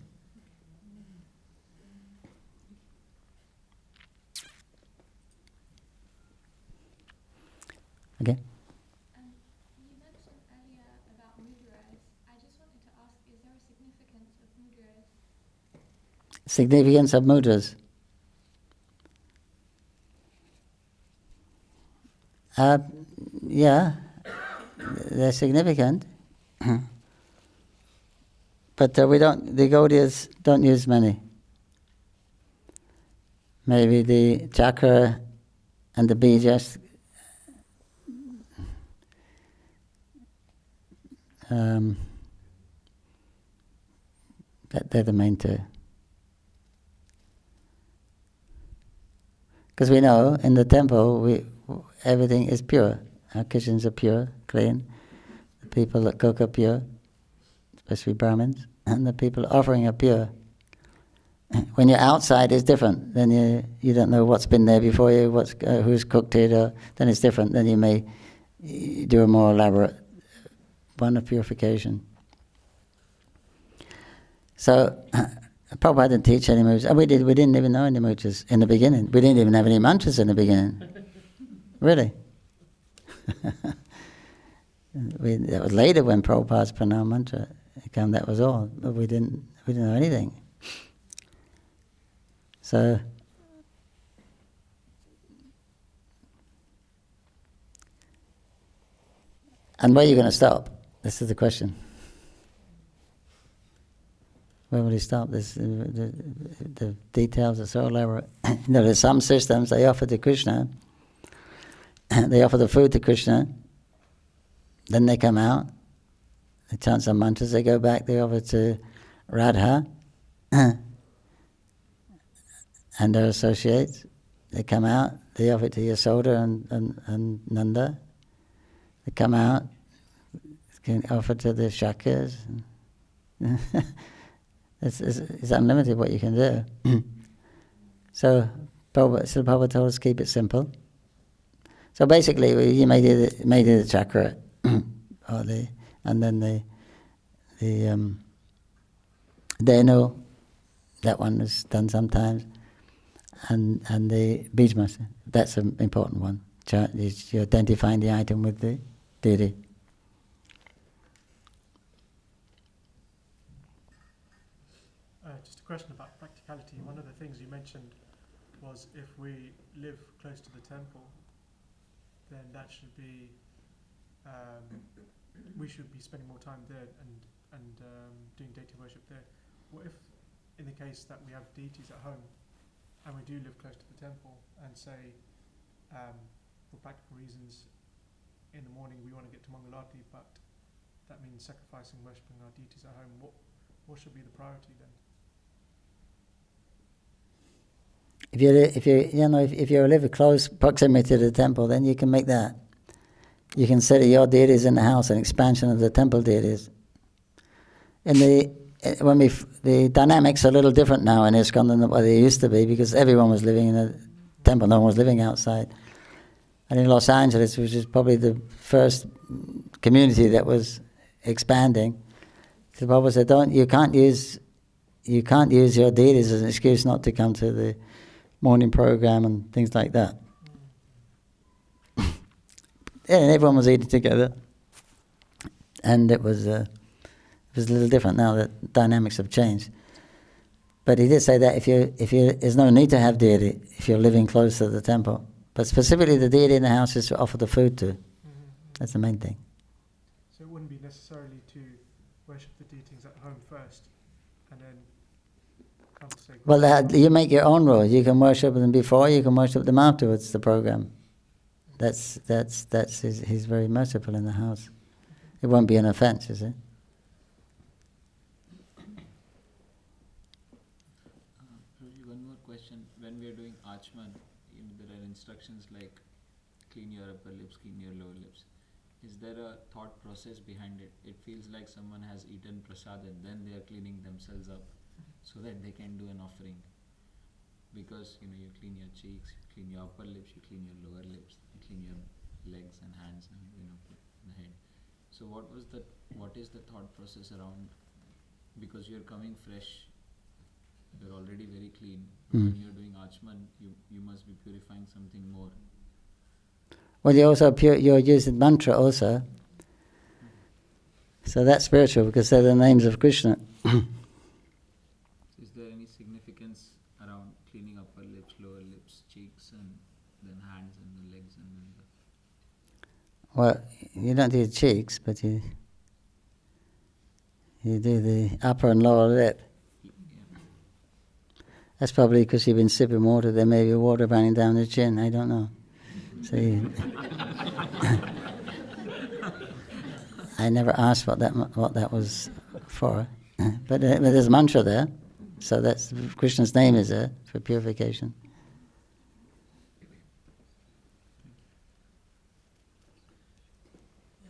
Okay. You mentioned earlier about mudras. I just wanted to ask, is there a significance of mudras? Significance of mudras. Yeah, they're significant. But the devotees don't use many. Maybe the chakra and the bijas. They're the main two. Because we know in the temple everything is pure. Our kitchens are pure, clean. The people that cook are pure, especially Brahmins, and the people offering are pure. When you're outside, it's different. Then you don't know what's been there before you, who's cooked it. Then it's different. Then you may do a more elaborate one of purification. So Prabhupada didn't teach any mudras. We didn't even know any mudras in the beginning. We didn't even have any mantras in the beginning. Really. That was later when Prabhupada's pranam mantra came. That was all. But we didn't know anything. So and where are you going to stop? This is the question. Where will he stop? The details are so elaborate. There's some systems they offer to Krishna. They offer the food to Krishna. Then they come out. They chant some mantras. They go back. They offer to Radha and their associates. They come out. They offer to Yasoda and Nanda. They come out. Can offer to the shakas. It's unlimited what you can do. So Prabhupada told us keep it simple. So basically, you may do the chakra, and then the Denu, that one is done sometimes, and the beach master. That's an important one. You're identifying the item with the deity. Just a question about practicality. One of the things you mentioned was if we live close to the temple, then that should be, we should be spending more time there and doing deity worship there. What if, in the case that we have deities at home, and we do live close to the temple, and say, for practical reasons, in the morning we want to get to Mangalati, but that means sacrificing, worshipping our deities at home. What should be the priority then? If you live in close proximity to the temple, then you can make that. You consider your deities in the house an expansion of the temple deities. The dynamics are a little different now in ISKCON than what they used to be, because everyone was living in a temple, no one was living outside. And in Los Angeles, which is probably the first community that was expanding, the Prabhu said, you can't use your deities as an excuse not to come to the morning program and things like that. And everyone was eating together, and it was a little different now that dynamics have changed. But he did say that there's no need to have deity if you're living close to the temple. But specifically, the deity in the house is to offer the food to. That's the main thing. So it wouldn't be necessarily to worship the deities at home first, and then come to say. Well, you make your own rules. You can worship them before, you can worship them afterwards. The program. That's he's very merciful in the house. It won't be an offense, is it? One more question. When we are doing Achman, there are instructions like clean your upper lips, clean your lower lips. Is there a thought process behind it? It feels like someone has eaten prasad and then they are cleaning themselves up so that they can do an offering. Because you clean your cheeks, you clean your upper lips, you clean your lower lips, you clean your legs and hands and the head. So what is the thought process around? Because you're coming fresh, you're already very clean. When you're doing Achman, you must be purifying something more. Well, you're using mantra also. So that's spiritual, because they're the names of Krishna. Is there any significance around cleaning upper lips, lower lips, cheeks, and then hands and the legs and then the... Well, you don't do the cheeks, but you do the upper and lower lip. Yeah. That's probably because you've been sipping water. There may be water running down the chin. I don't know. So I never asked what that was for, but there's a mantra there. So that's Krishna's name is there for purification.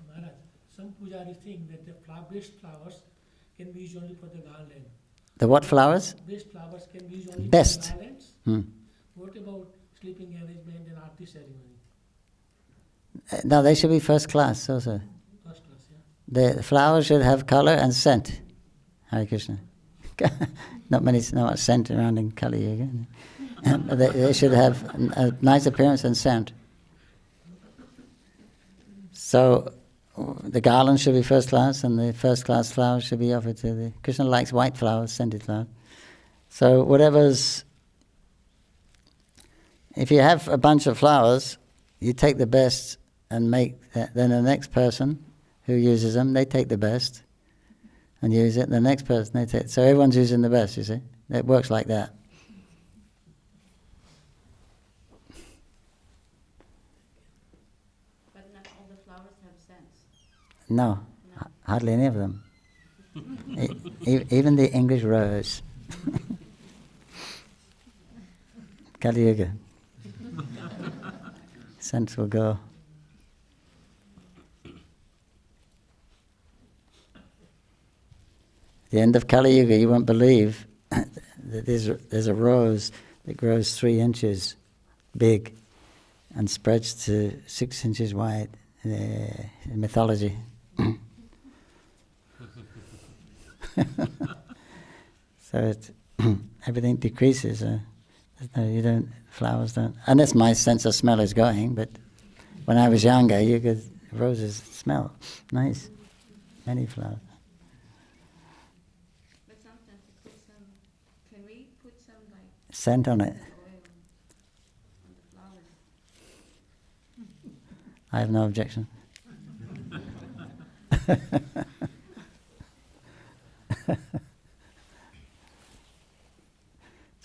Maharaj, some pujaris think that the best flowers can be used only for the garland. The what flowers? Best flowers can be used only Best. for the garlands. What about sleeping arrangement and arti ceremony? No, they should be first class also. First class, yeah. The flowers should have color and scent. Hare Krishna. Not much scent around in Kali Yuga. They should have a nice appearance and scent. So the garland should be first class, and the first class flowers should be offered to the... Krishna likes white flowers, scented flowers. So whatever's... If you have a bunch of flowers, you take the best and make... Then the next person who uses them, they take the best and use it. The next person, they take... So everyone's using the best, you see. It works like that. But not all the flowers have scents. No, hardly any of them. Even the English rose. Kali Yuga. Scents will go. At the end of Kali Yuga, you won't believe that there's a rose that grows 3 inches big and spreads to 6 inches wide. In mythology. So everything decreases. No, you don't. Flowers don't. Unless my sense of smell is going. But when I was younger, you could roses smell nice. Many flowers. But sometimes you put some. Can we put some like Scent on it. oil on the flowers? I have no objection.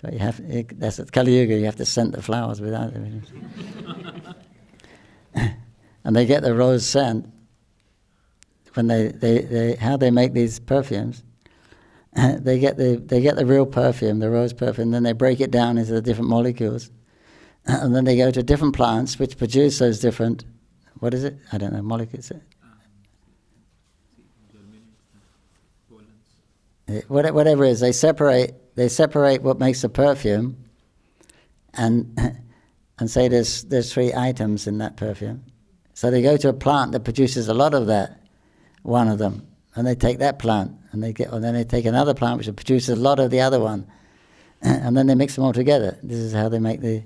So you have. That's at Kali Yuga. You have to scent the flowers without it. And they get the rose scent when they how they make these perfumes. They get the real perfume, the rose perfume, then they break it down into the different molecules, and then they go to different plants which produce those different, what is it? I don't know, molecules. Whatever it is, they separate what makes the perfume, and say there's 3 items in that perfume. So they go to a plant that produces a lot of that, one of them, and they take that plant, and then they take another plant which produces a lot of the other one, and then they mix them all together. This is how they make the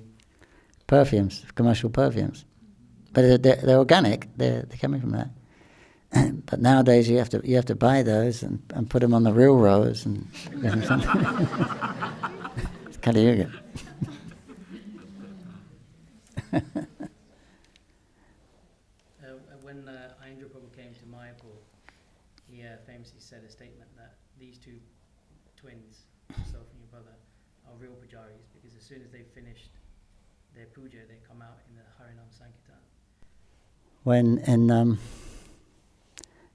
perfumes, commercial perfumes. But they're organic. They're coming from that. But nowadays you have to buy those and put them on the real rose and give them something. It's Kali Yuga. When Ayendra Prabhu came to Mayapur, he famously said a statement that these 2 twins, yourself and your brother, are real pujaris, because as soon as they've finished their puja, they come out in the Harinam Sankirtan.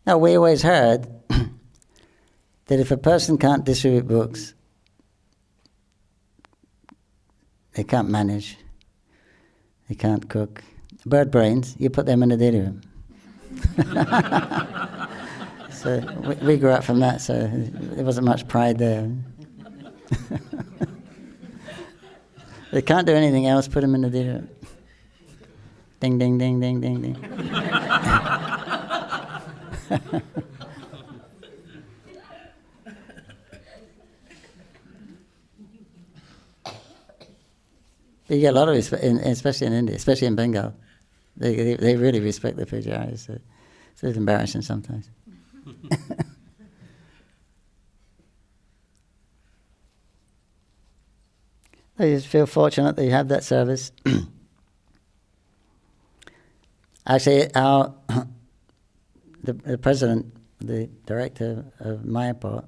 Now we always heard that if a person can't distribute books, they can't manage, they can't cook. Bird brains, you put them in the deity room. So we grew up from that, so there wasn't much pride there. They can't do anything else, put them in the deity room. Ding, ding, ding, ding, ding, ding. You get a lot of respect, especially in India, especially in Bengal. They really respect the pujaris. So it's embarrassing sometimes. I just feel fortunate that you have that service. Actually, the president, the director of Mayapur,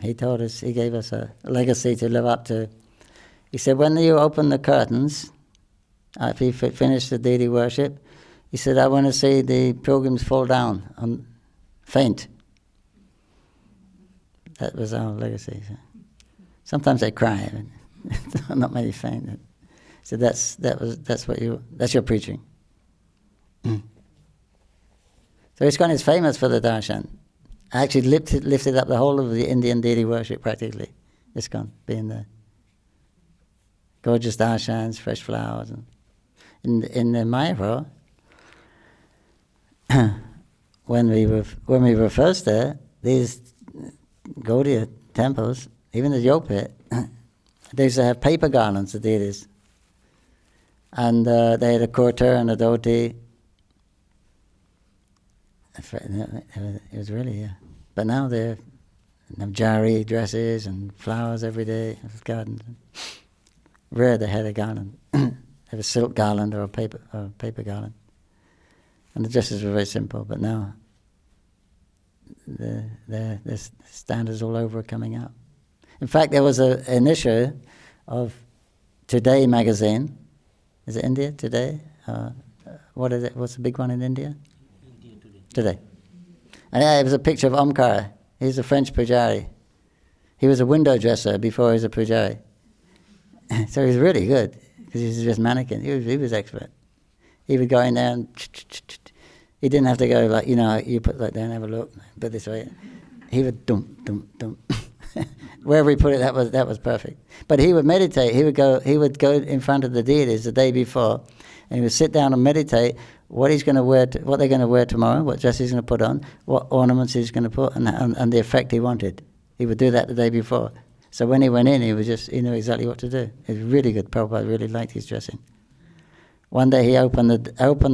he gave us a legacy to live up to. He said, when you open the curtains, after you finish the deity worship, he said, I want to see the pilgrims fall down, faint. That was our legacy. Sometimes they cry, but not many faint. So that's your preaching. So ISKCON is famous for the darshan. I actually lifted up the whole of the Indian deity worship practically. ISKCON being there. Gorgeous darshans, fresh flowers. And in Mayapur, when we were first there, these Gaudiya temples, even the Yogpit, they used to have paper garlands, the deities. And they had a kurta and a dhoti. It was really, But now they have jari dresses and flowers every day, gardens. Rare they had a garland. They have a silk garland or a paper garland. And the dresses were very simple, but now the standards all over are coming out. In fact, there was an issue of Today magazine. Is it India Today? What is it? What's the big one in India? India Today. And it was a picture of Omkara. He's a French pujari. He was a window dresser before he was a pujari. So he was really good, because he was just mannequin. He was expert. He would go in there and he didn't have to go like, you put like there and have a look, put this way. He would dum, dum, dum. Wherever he put it, that was perfect. But he would meditate. He would go in front of the deities the day before, and he would sit down and meditate what he's going to wear, what they're going to wear tomorrow, what dress he's going to put on, what ornaments he's going to put, and the effect he wanted. He would do that the day before. So when he went in, he knew exactly what to do. It was really good. Prabhupada really liked his dressing. One day he opened the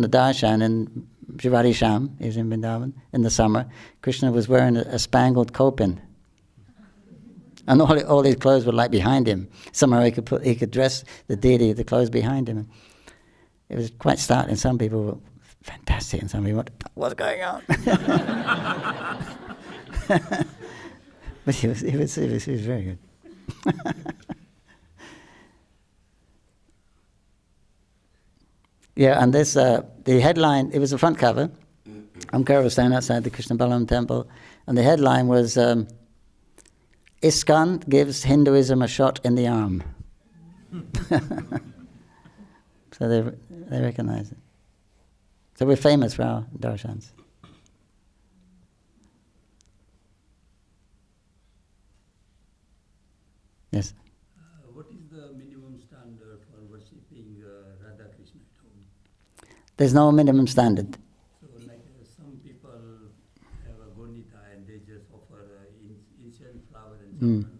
darshan in Shivadi Sham, he was in Vrindavan, in the summer. Krishna was wearing a spangled kopin. And all his clothes were like behind him. Somehow he could dress the deity, the clothes behind him. It was quite startling. Some people were fantastic, and some people went, "What's going on?" But he was very good. Yeah, and this the headline. It was the front cover. Omkara was standing outside the Krishna Balaram temple, and the headline was. ISKCON gives Hinduism a shot in the arm. So they recognize it. So we're famous for our darshans. Yes? What is the minimum standard for worshipping Radha Krishna at home? There's no minimum standard. So like some people have a Gonita and they just offer incense, flower and so on.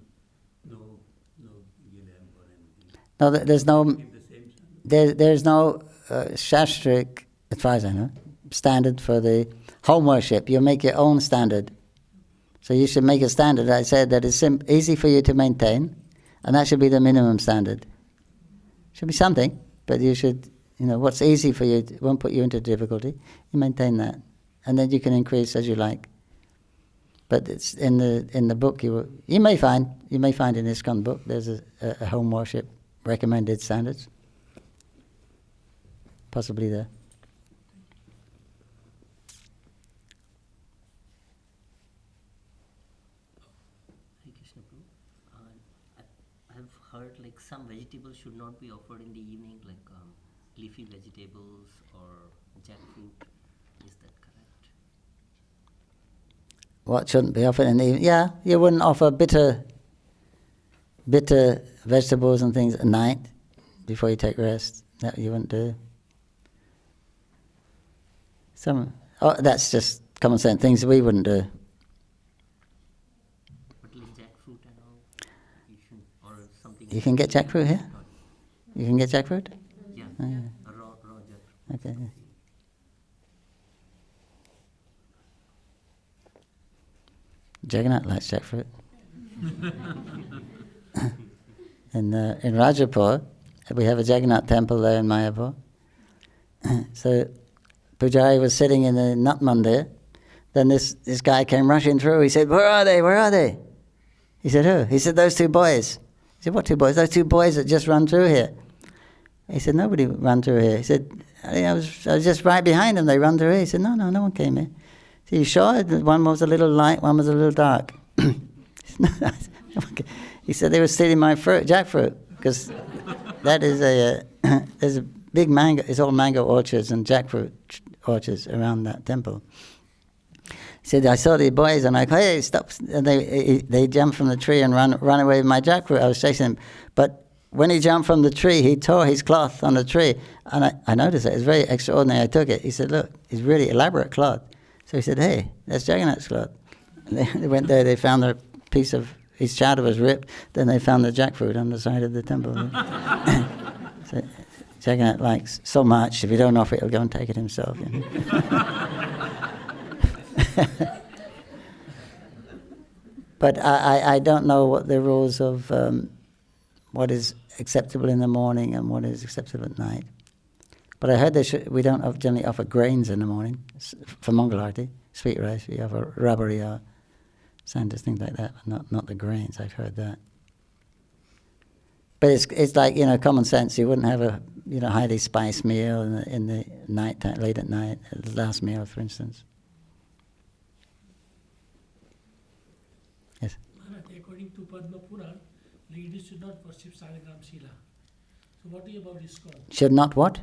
No gilem or anything. No, there's no. Keep the same standard. There's no shastric, as far as I know, standard for the home worship. You make your own standard. So you should make a standard. I said that it's easy for you to maintain, and that should be the minimum standard. Should be something, but you should, what's easy for you won't put you into difficulty. You maintain that, and then you can increase as you like. But it's in the book you may find in ISKCON book there's a home worship recommended standards. Possibly there. Hare Krishna Prabhu. I have heard like some vegetables should not be offered in the evening, like leafy vegetables or jackfruit. Is that correct? What shouldn't be offered in the evening? Yeah, you wouldn't offer bitter vegetables and things at night before you take rest. That you wouldn't do. That's just common sense things we wouldn't do. But like jackfruit and all, you should, or something. You can get jackfruit here? You can get jackfruit? Yeah, Oh, yeah. raw jackfruit. Okay. Yeah. Jagannath likes jackfruit. In Rajapur, we have a Jagannath temple there in Mayapur. So Pujari was sitting in the Nat Mandir. Then this guy came rushing through. He said, "Where are they? Where are they?" He said, "Who?" He said, "Those two boys." He said, "What two boys?" "Those two boys that just run through here." He said, "Nobody ran through here." He said, I was just right behind them. They run through here." He said, No one came here." "So you sure? One was a little light, one was a little dark." He said, "They were stealing my fruit, jackfruit, because that is there's a big mango. It's all mango orchards and jackfruit orchards around that temple." He said, "I saw the boys and I go, hey, stop!" And they jumped from the tree and run away with my jackfruit. I was chasing him, but when he jumped from the tree, he tore his cloth on the tree, and I noticed it. It's very extraordinary. I took it. He said, "Look, it's really elaborate cloth." So he said, "Hey, that's Jagannath's cloth." And they went there. They found a piece of his chadar was ripped. Then they found the jackfruit on the side of the temple. So Jagannath likes so much. If you don't offer it, he'll go and take it himself. But I don't know what the rules of what is acceptable in the morning and what is acceptable at night. But I heard we don't generally offer grains in the morning for Mongol Arati, sweet rice. We offer rabari or sanders, things like that, but not the grains. I've heard that. But it's like, common sense. You wouldn't have a highly spiced meal in the night time, late at night, the last meal, for instance. Yes. Maharaj, according to Padma Puran, ladies should not worship Saligram Shila. So what do you about ISKCON? Should not what?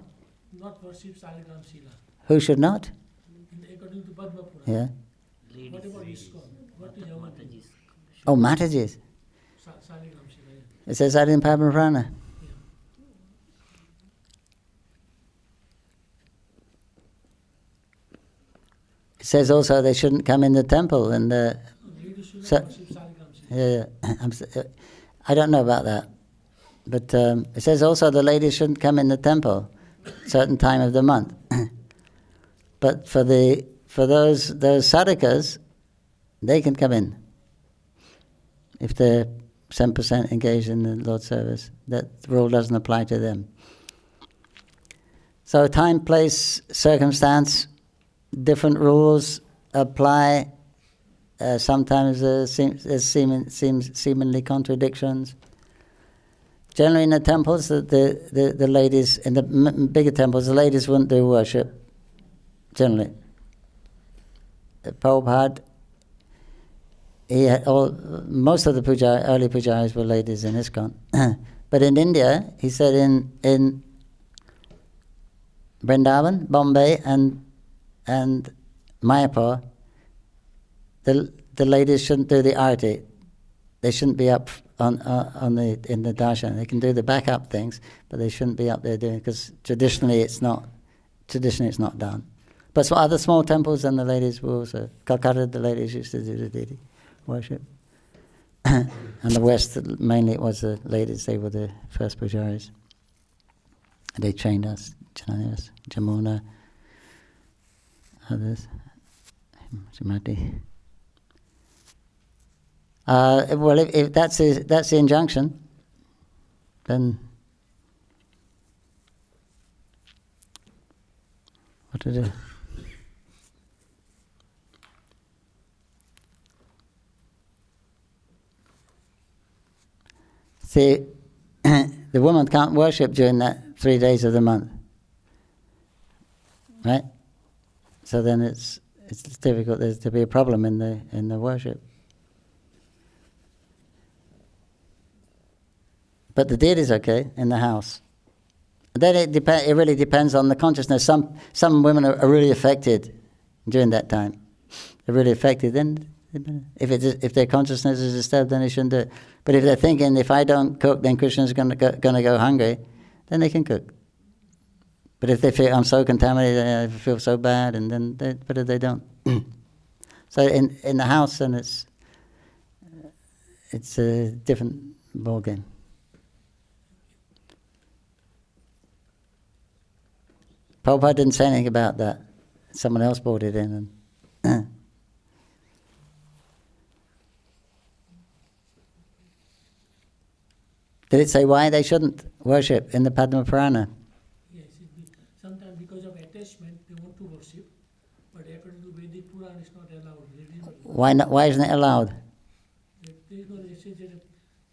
Not worship Saligram Shila. Who should not? According to Padma Puran. Yeah. Ladies. What about ISKCON? What do you want to do? Oh, Mataji's. Saligram Shila, yeah. It says that in Padma Purana. Yeah. It says also they shouldn't come in the temple and Ladies should not worship Saligram Shila. yeah. I don't know about that. But it says also the ladies shouldn't come in the temple certain time of the month. But for those sadhakas, they can come in if they're 7% engaged in the Lord's service. That rule doesn't apply to them. So time, place, circumstance, different rules apply. Sometimes there seems seemingly contradictions. Generally in the temples, the ladies, in the bigger temples, the ladies wouldn't do worship, generally. Prabhupada, most of the early pujaris were ladies in ISKCON. But in India, he said in Vrindavan, Bombay, and Mayapur, the ladies shouldn't do the arati. They shouldn't be up in the darshan. They can do the backup things, but they shouldn't be up there doing, because traditionally it's not done. But for other small temples, then the ladies will also. Calcutta, the ladies used to do the deity worship. And the West, mainly it was the ladies. They were the first pujaris. They trained us, Jamuna, others, Srimati. Well, if that's the injunction, then what to do? See, the woman can't worship during that 3 days of the month, right? So then it's difficult. There's to be a problem in the worship. But the deity is okay in the house. Then it really depends on the consciousness. Some women are really affected during that time. They're really affected. Then if their consciousness is disturbed, then they shouldn't do it. But if they're thinking, if I don't cook, then Krishna's going to go hungry, then they can cook. But if they feel, I'm so contaminated, I feel so bad, and then but if they don't. So in the house, then it's a different ball game. Prabhupada didn't say anything about that. Someone else brought it in. And did it say why they shouldn't worship in the Padma Purana? Yes, sometimes because of attachment they want to worship, but according to Vedic Puran it's not allowed. Why not? Why isn't it allowed?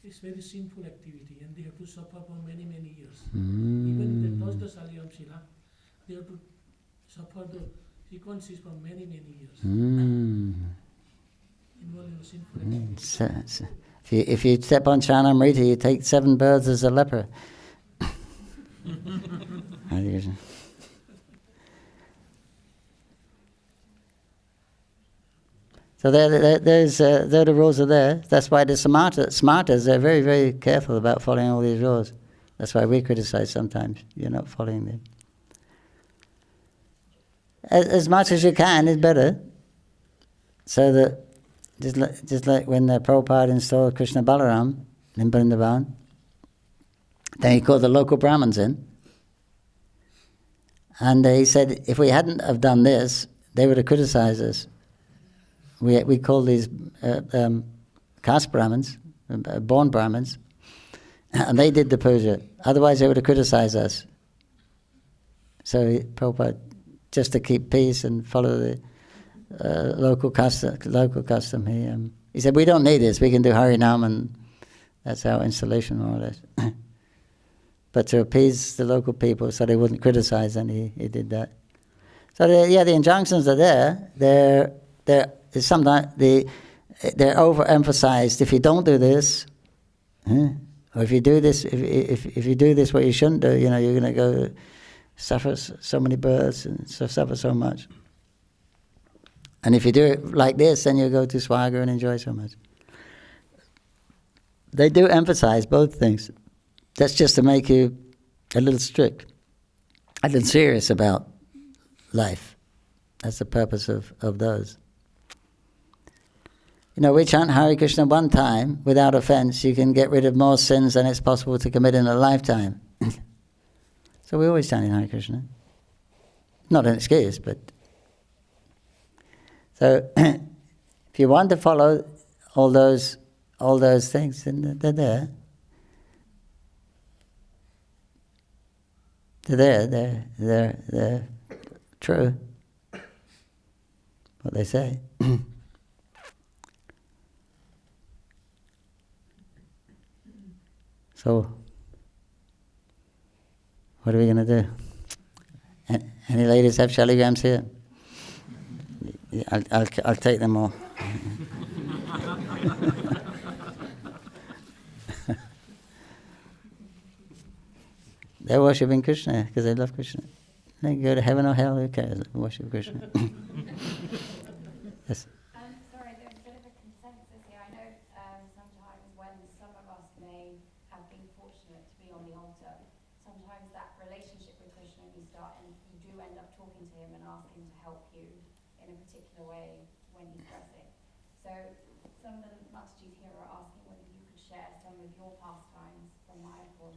It's very sinful activity and they have to suffer for many, many years. Even if they touch the Salyam Shila, they have to suffer the sequences for many, many years. Involved in sinful activity. If you step on Chanamrita, you take 7 births as a leper. So there the rules are there. That's why the smartas are very, very careful about following all these rules. That's why we criticize sometimes. You're not following them. As much as you can is better. So that just like when Prabhupada installed Krishna Balaram in Vrindavan, then he called the local Brahmins in. And he said, if we hadn't have done this, they would have criticized us. We call these caste Brahmins, born Brahmins, and they did the puja. Otherwise they would have criticized us. So Prabhupada, just to keep peace and follow the local custom, he said, we don't need this, we can do Harinam, and that's our installation more or less. But to appease the local people so they wouldn't criticize, and he did that. So the injunctions are there. Sometimes they're overemphasized. If you don't do this, or if you do this, if you do this what you shouldn't do, you're going to go suffer so many births and suffer so much. And if you do it like this, then you go to Swaga and enjoy so much. They do emphasize both things. That's just to make you a little strict, a little serious about life. That's the purpose of those. we chant Hare Krishna one time without offense, you can get rid of more sins than it's possible to commit in a lifetime. So we always chant Hare Krishna. Not an excuse, but... So, if you want to follow all those things, then they're there. They're there. They're true. What they say. So, what are we going to do? Any ladies have shaligrams here? I'll take them all. They're worshipping Krishna because they love Krishna. They can go to heaven or hell, who cares? Worship Krishna. Yes. Sorry, there's a bit of a consensus here. I know sometimes when some of us may have been fortunate to be on the altar, sometimes that relationship with Krishna, you do end up talking to him and ask him to help you in a particular way when he's blessing. So some of the Mataji's here are asking whether you could share some of your pastimes from Mayapur,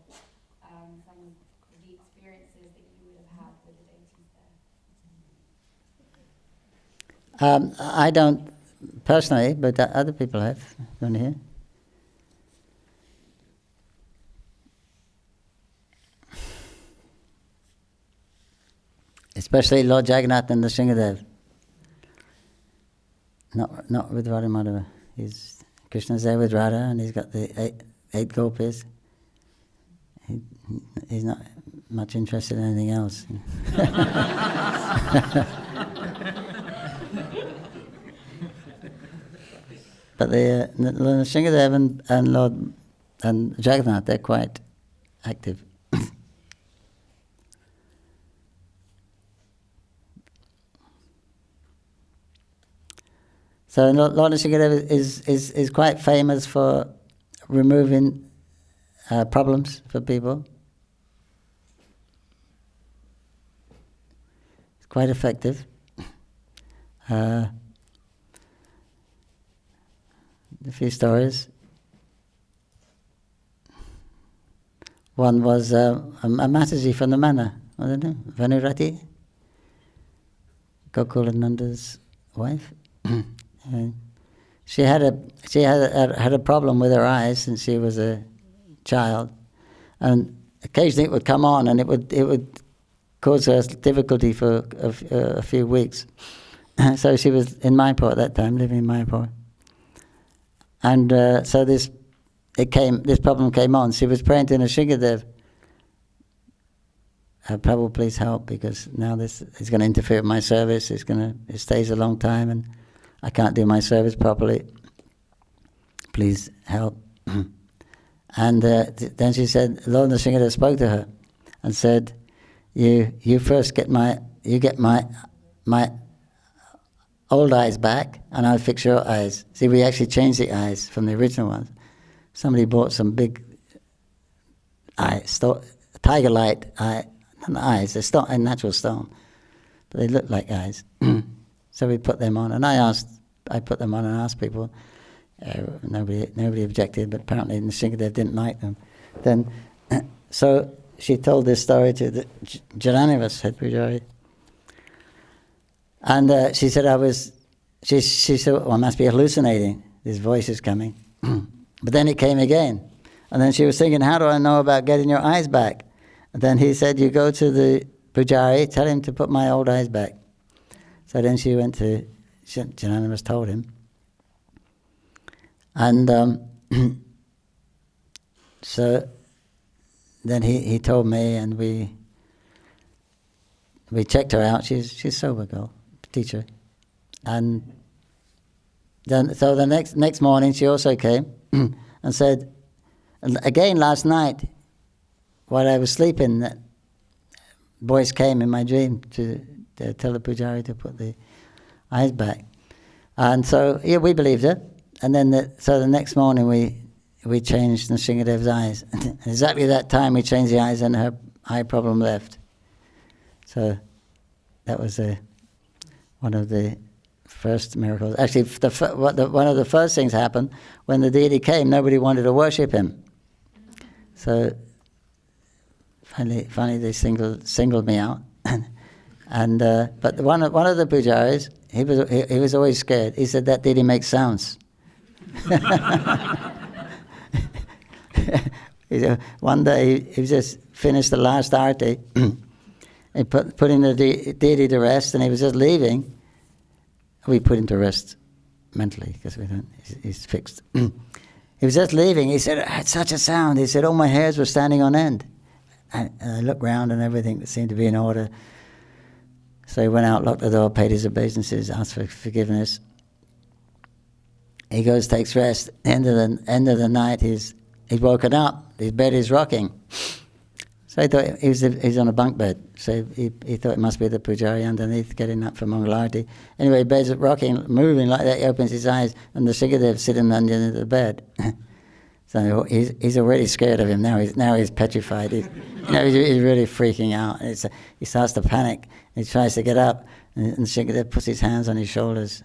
some of the experiences that you would have had with the deities there. I don't personally, but other people have. You want to hear? Especially Lord Jagannath and the Sringadev. Not with Radha Madhava. Krishna's there with Radha, and he's got the eight gopis. He's not much interested in anything else. But the Sringadev and Lord and Jagannath, they're quite active. So Lord Sringadev is quite famous for removing problems for people. It's quite effective. A few stories. One was a Mataji from the manor, I don't know, Vanurati, Gokulananda's wife. She had a problem with her eyes since she was a child, and occasionally it would come on, and it would cause her difficulty for a few weeks. So she was in Mayapur at that time, living in Mayapur, and so this problem came on. She was praying to Nrsingadev, Prabhu, please help, because now this is going to interfere with my service. It stays a long time, and I can't do my service properly. Please help. And then she said, Lord Nrsingadev spoke to her and said, "You first get my old eyes back, and I'll fix your eyes." See, we actually changed the eyes from the original ones. Somebody bought some big tiger light eyes. They're a natural stone, but they look like eyes. So we put them on, and I put them on and asked people. Nobody objected, but apparently Nrsingadev didn't like them. Then, so she told this story to the Jananivas head pujari, and she said she said, well, I must be hallucinating. This voice is coming, but then it came again, and then she was thinking, how do I know about getting your eyes back? And then he said, you go to the pujari, tell him to put my old eyes back. So then she went to Jananivas, told him. And so then he told me, and we checked her out. She's a sober girl, teacher. And then so the next morning she also came and said, and again last night while I was sleeping, that voice came in my dream to tell the pujari to put the eyes back. And so yeah, we believed her. And then so the next morning we changed Nrsingadev's eyes. Exactly that time we changed the eyes, and her eye problem left. So that was one of the first miracles. Actually, one of the first things happened when the deity came. Nobody wanted to worship him. So finally they singled me out. And but one of the pujaris, he was always scared. He said that deity makes sounds. One day he just finished the last arti. He putting the deity to rest, and he was just leaving. We put him to rest mentally because we don't. He's fixed. He was just leaving. He said, "I had such a sound." He said, "All my hairs were standing on end." And I looked round, and everything seemed to be in order. So he went out, locked the door, paid his obeisances, asked for forgiveness. He goes, takes rest. End of the night, he's woken up. His bed is rocking. So he thought he's on a bunk bed. So he thought it must be the pujari underneath getting up for Mangalarti. Anyway, bed's rocking, moving like that. He opens his eyes, and the Shingadev's sitting underneath the bed. So he's already scared of him now. He's petrified. He's really freaking out. He starts to panic. He tries to get up, and Shingadev puts his hands on his shoulders,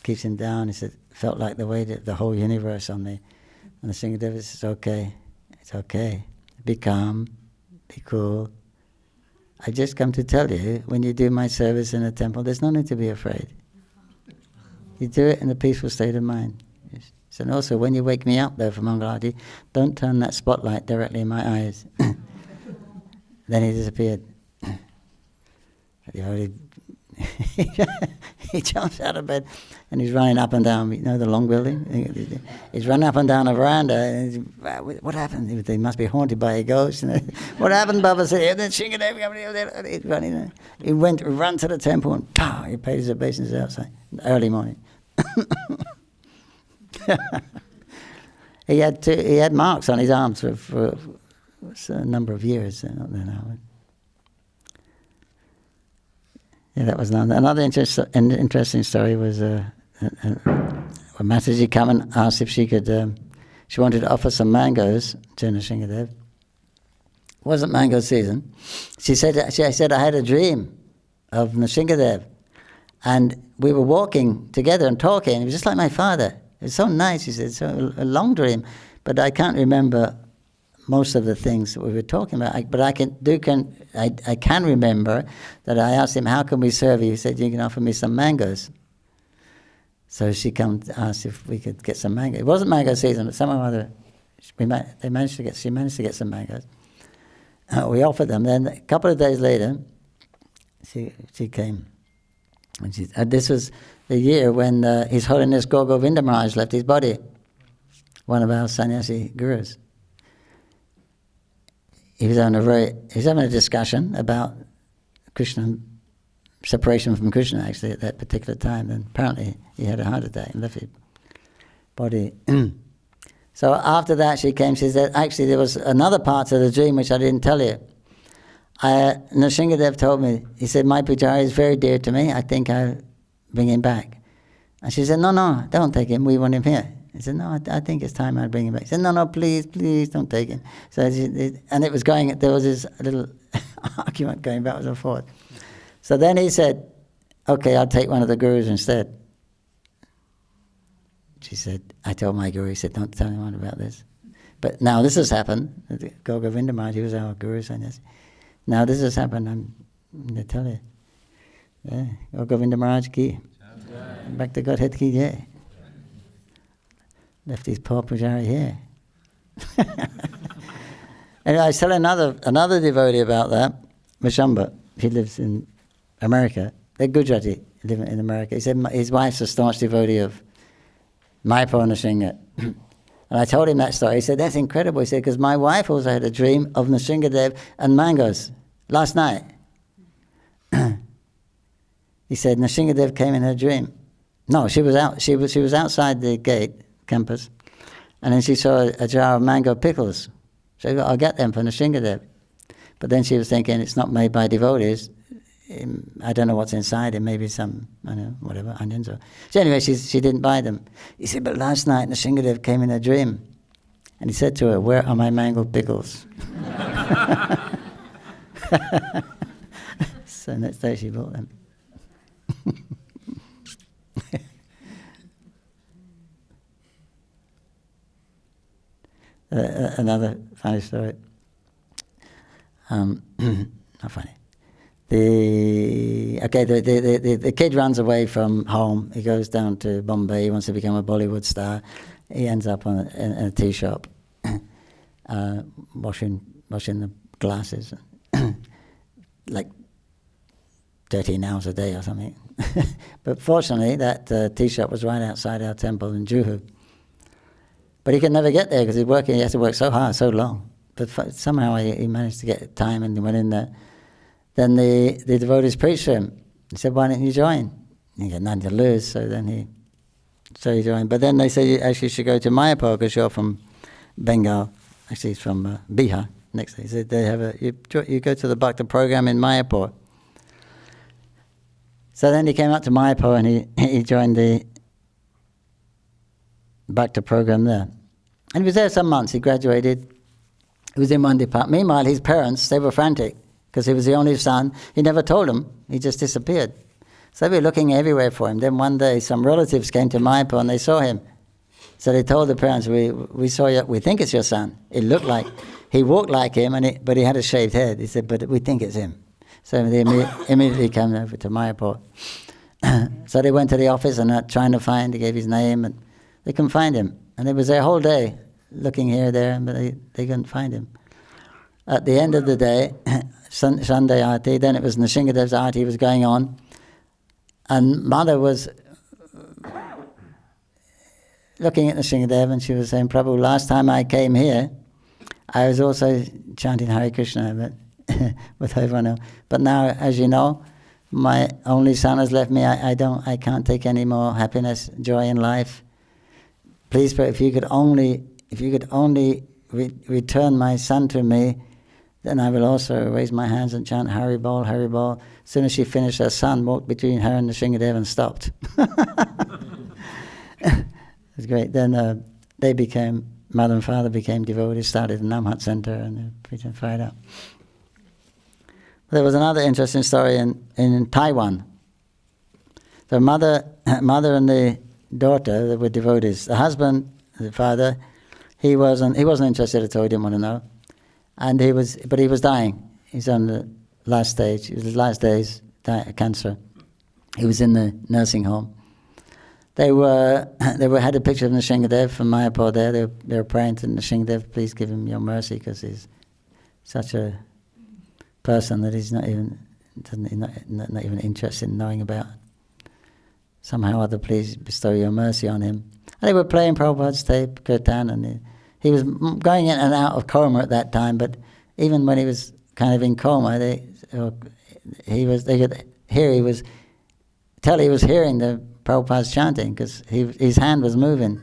keeps him down. He said, "Felt like the weight of the whole universe on me." And the Shingadev says, "It's okay. Be calm. Be cool. I just come to tell you, when you do my service in a temple, there's no need to be afraid. You do it in a peaceful state of mind. Yes. So, and also, when you wake me up, though, for Mangalarti, don't turn that spotlight directly in my eyes." Then he disappeared. He jumps out of bed and he's running up and down, the long building? He's running up and down a veranda. And what happened? They must be haunted by a ghost. What happened, Baba said? He's running. He ran to the temple and he paid his obeisances outside, early morning. He had marks on his arms for a number of years. Yeah, that was another interesting story. Was when Mataji came and asked if she could. She wanted to offer some mangoes to Nrsingadev. It wasn't mango season. She said, "I had a dream of Nrsingadev, and we were walking together and talking. It was just like my father. It was so nice." She said, "So a long dream, but I can't remember most of the things that we were talking about. But I can remember that I asked him, 'How can we serve you?' He said, 'You can offer me some mangoes.' So she came to ask if we could get some mangoes. It wasn't mango season, but somehow or other, she managed to get some mangoes. We offered them. Then a couple of days later, she came. And this was the year when His Holiness Gaur Govinda Maharaj left his body, one of our sannyasi gurus. He was having a discussion about Krishna, separation from Krishna actually at that particular time, and apparently he had a heart attack and left his body. So after that she came, she said, actually there was another part of the dream which I didn't tell you. Nrsingadev told me, he said, "My pujari is very dear to me, I think I'll bring him back." And she said, "No, don't take him, we want him here." He said, "No, I think it's time I bring him back." He said, "No, please, don't take him." So, and it was there was this little argument going backwards and forth. So then he said, "Okay, I'll take one of the gurus instead." She said, I told my guru, he said, "Don't tell anyone about this." But now this has happened. Gaur Govinda Maharaj, he was our guru sannyasi. Now this has happened, I'm going to tell you. Yeah, Gaur Govinda Maharaj ki. Back to Godhead ki, yeah. Left his poor pujari here. And I tell another devotee about that, Mashamba. He lives in America. They're Gujarati, living in America. He said his wife's a staunch devotee of Mayapur Nrsinga. And I told him that story. He said, "That's incredible." He said, "Because my wife also had a dream of Nrsingadev and mangoes last night." He said Nrsingadev came in her dream. No, she was out. She was outside the gate campus, and then she saw a jar of mango pickles. So I'll get them for Nrsingadev. But then she was thinking, it's not made by devotees. I don't know what's inside it. Maybe some, whatever, onions. So anyway, she didn't buy them. He said, "But last night Nrsingadev came in a dream, and he said to her, 'Where are my mango pickles?'" So next day she bought them. Another funny story. Not funny. The kid runs away from home. He goes down to Bombay. He wants to become a Bollywood star. He ends up in a tea shop, washing the glasses, like 13 hours a day or something. But fortunately, that tea shop was right outside our temple in Juhu. But he could never get there because he's working. He has to work so hard, so long. But somehow he managed to get time and he went in there. Then the devotees preached to him. He said, "Why don't you join?" He had nothing to lose, so he joined. But then they said, "You actually should go to Mayapur because you're from Bengal." Actually, he's from Bihar. Next, he said they have you go to the Bhakta program in Mayapur. So then he came up to Mayapur and he joined the Bhakta program there. And he was there some months. He graduated. He was in one department. Meanwhile, his parents, they were frantic because he was the only son. He never told them. He just disappeared. So they were looking everywhere for him. Then one day, some relatives came to Mayapur and they saw him. So they told the parents, we saw you, we think it's your son. It looked like, he walked like him, but he had a shaved head. He said, but we think it's him. So they immediately came over to Mayapur. So they went to the office and trying to find, he gave his name, and they couldn't find him. And it was their whole day looking here, there, but they couldn't find him. At the end of the day, Sunday Aarti, then it was Nrsingadev's Aarti was going on, and Mother was looking at Nrsingadev and she was saying, "Prabhu, last time I came here, I was also chanting Hare Krishna with everyone else. But now, as you know, my only son has left me. I can't take any more happiness, joy in life. Please, if you could only return my son to me, then I will also raise my hands and chant Hari Bol, Hari Bol." As soon as she finished, her son walked between her and Nrsingadev and stopped. It was great. Then they became, mother and father became devotees, started a Namhat center, and they preached and fired up. There was another interesting story in Taiwan. The mother and the daughter, they were devotees. The husband, the father, he wasn't interested at all. He didn't want to know, and he was dying. He's on the last stage. It was his last days, cancer. He was in the nursing home. They had a picture of Nrsingadev from Mayapur there. They were praying to Nrsingadev, "Please give him your mercy," because he's such a person that he's not even interested in knowing about. Somehow or other, please bestow your mercy on him. And they were playing Prabhupada's tape, Kirtan, and he was going in and out of coma at that time. But even when he was kind of in coma, they could hear he was hearing the Prabhupada's chanting because his hand was moving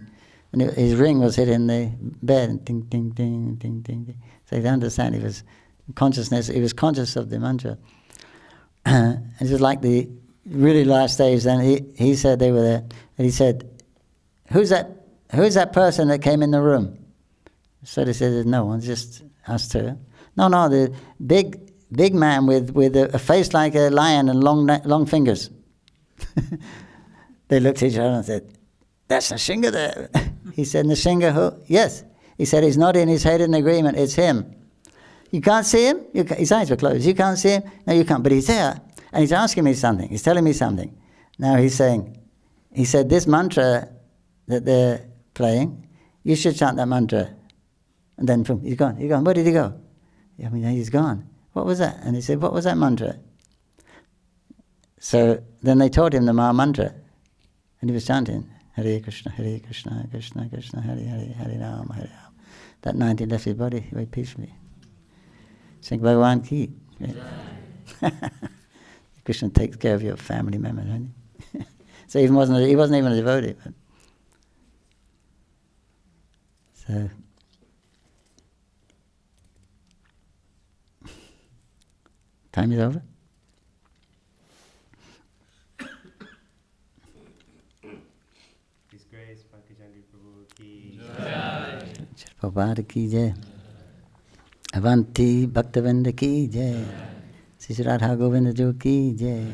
and his ring was hitting the bed and ding, ding, ding, ding, ding, ding. So you understand he was conscious of the mantra. It was like the really last days. Then he said they were there, and he said, who's that person that came in the room? So they said, "No one, just us two." No, the big man with a face like a lion and long fingers. They looked at each other and said, "That's Nrsingadev." He said, "Nrsinga who?" "Yes." He said, "He's nodding his head in agreement. It's him." "You can't see him?" His eyes were closed. "You can't see him?" "No, you can't. But he's there. And he's asking me something. He's telling me something." Now he said, "This mantra that they're playing, you should chant that mantra." And then boom, he's gone. Where did he go? I mean, he's gone. "What was that?" And he said, "What was that mantra?" So then they taught him the Maha mantra. And he was chanting, "Hare Krishna, Hare Krishna, Krishna Krishna, Hare Hare, Hare Rama, Hare Rama." That night he left his body very peacefully. Sing Bhagavan ki. Krishna takes care of your family members, right? So he wasn't even a devotee. But so time is over. His Grace Pankajanghri Prabhu ki Jai. Prabhupada ki jai. Avanti Bhaktavinda ki jai. Sri Radha Govinda Jo ki jai.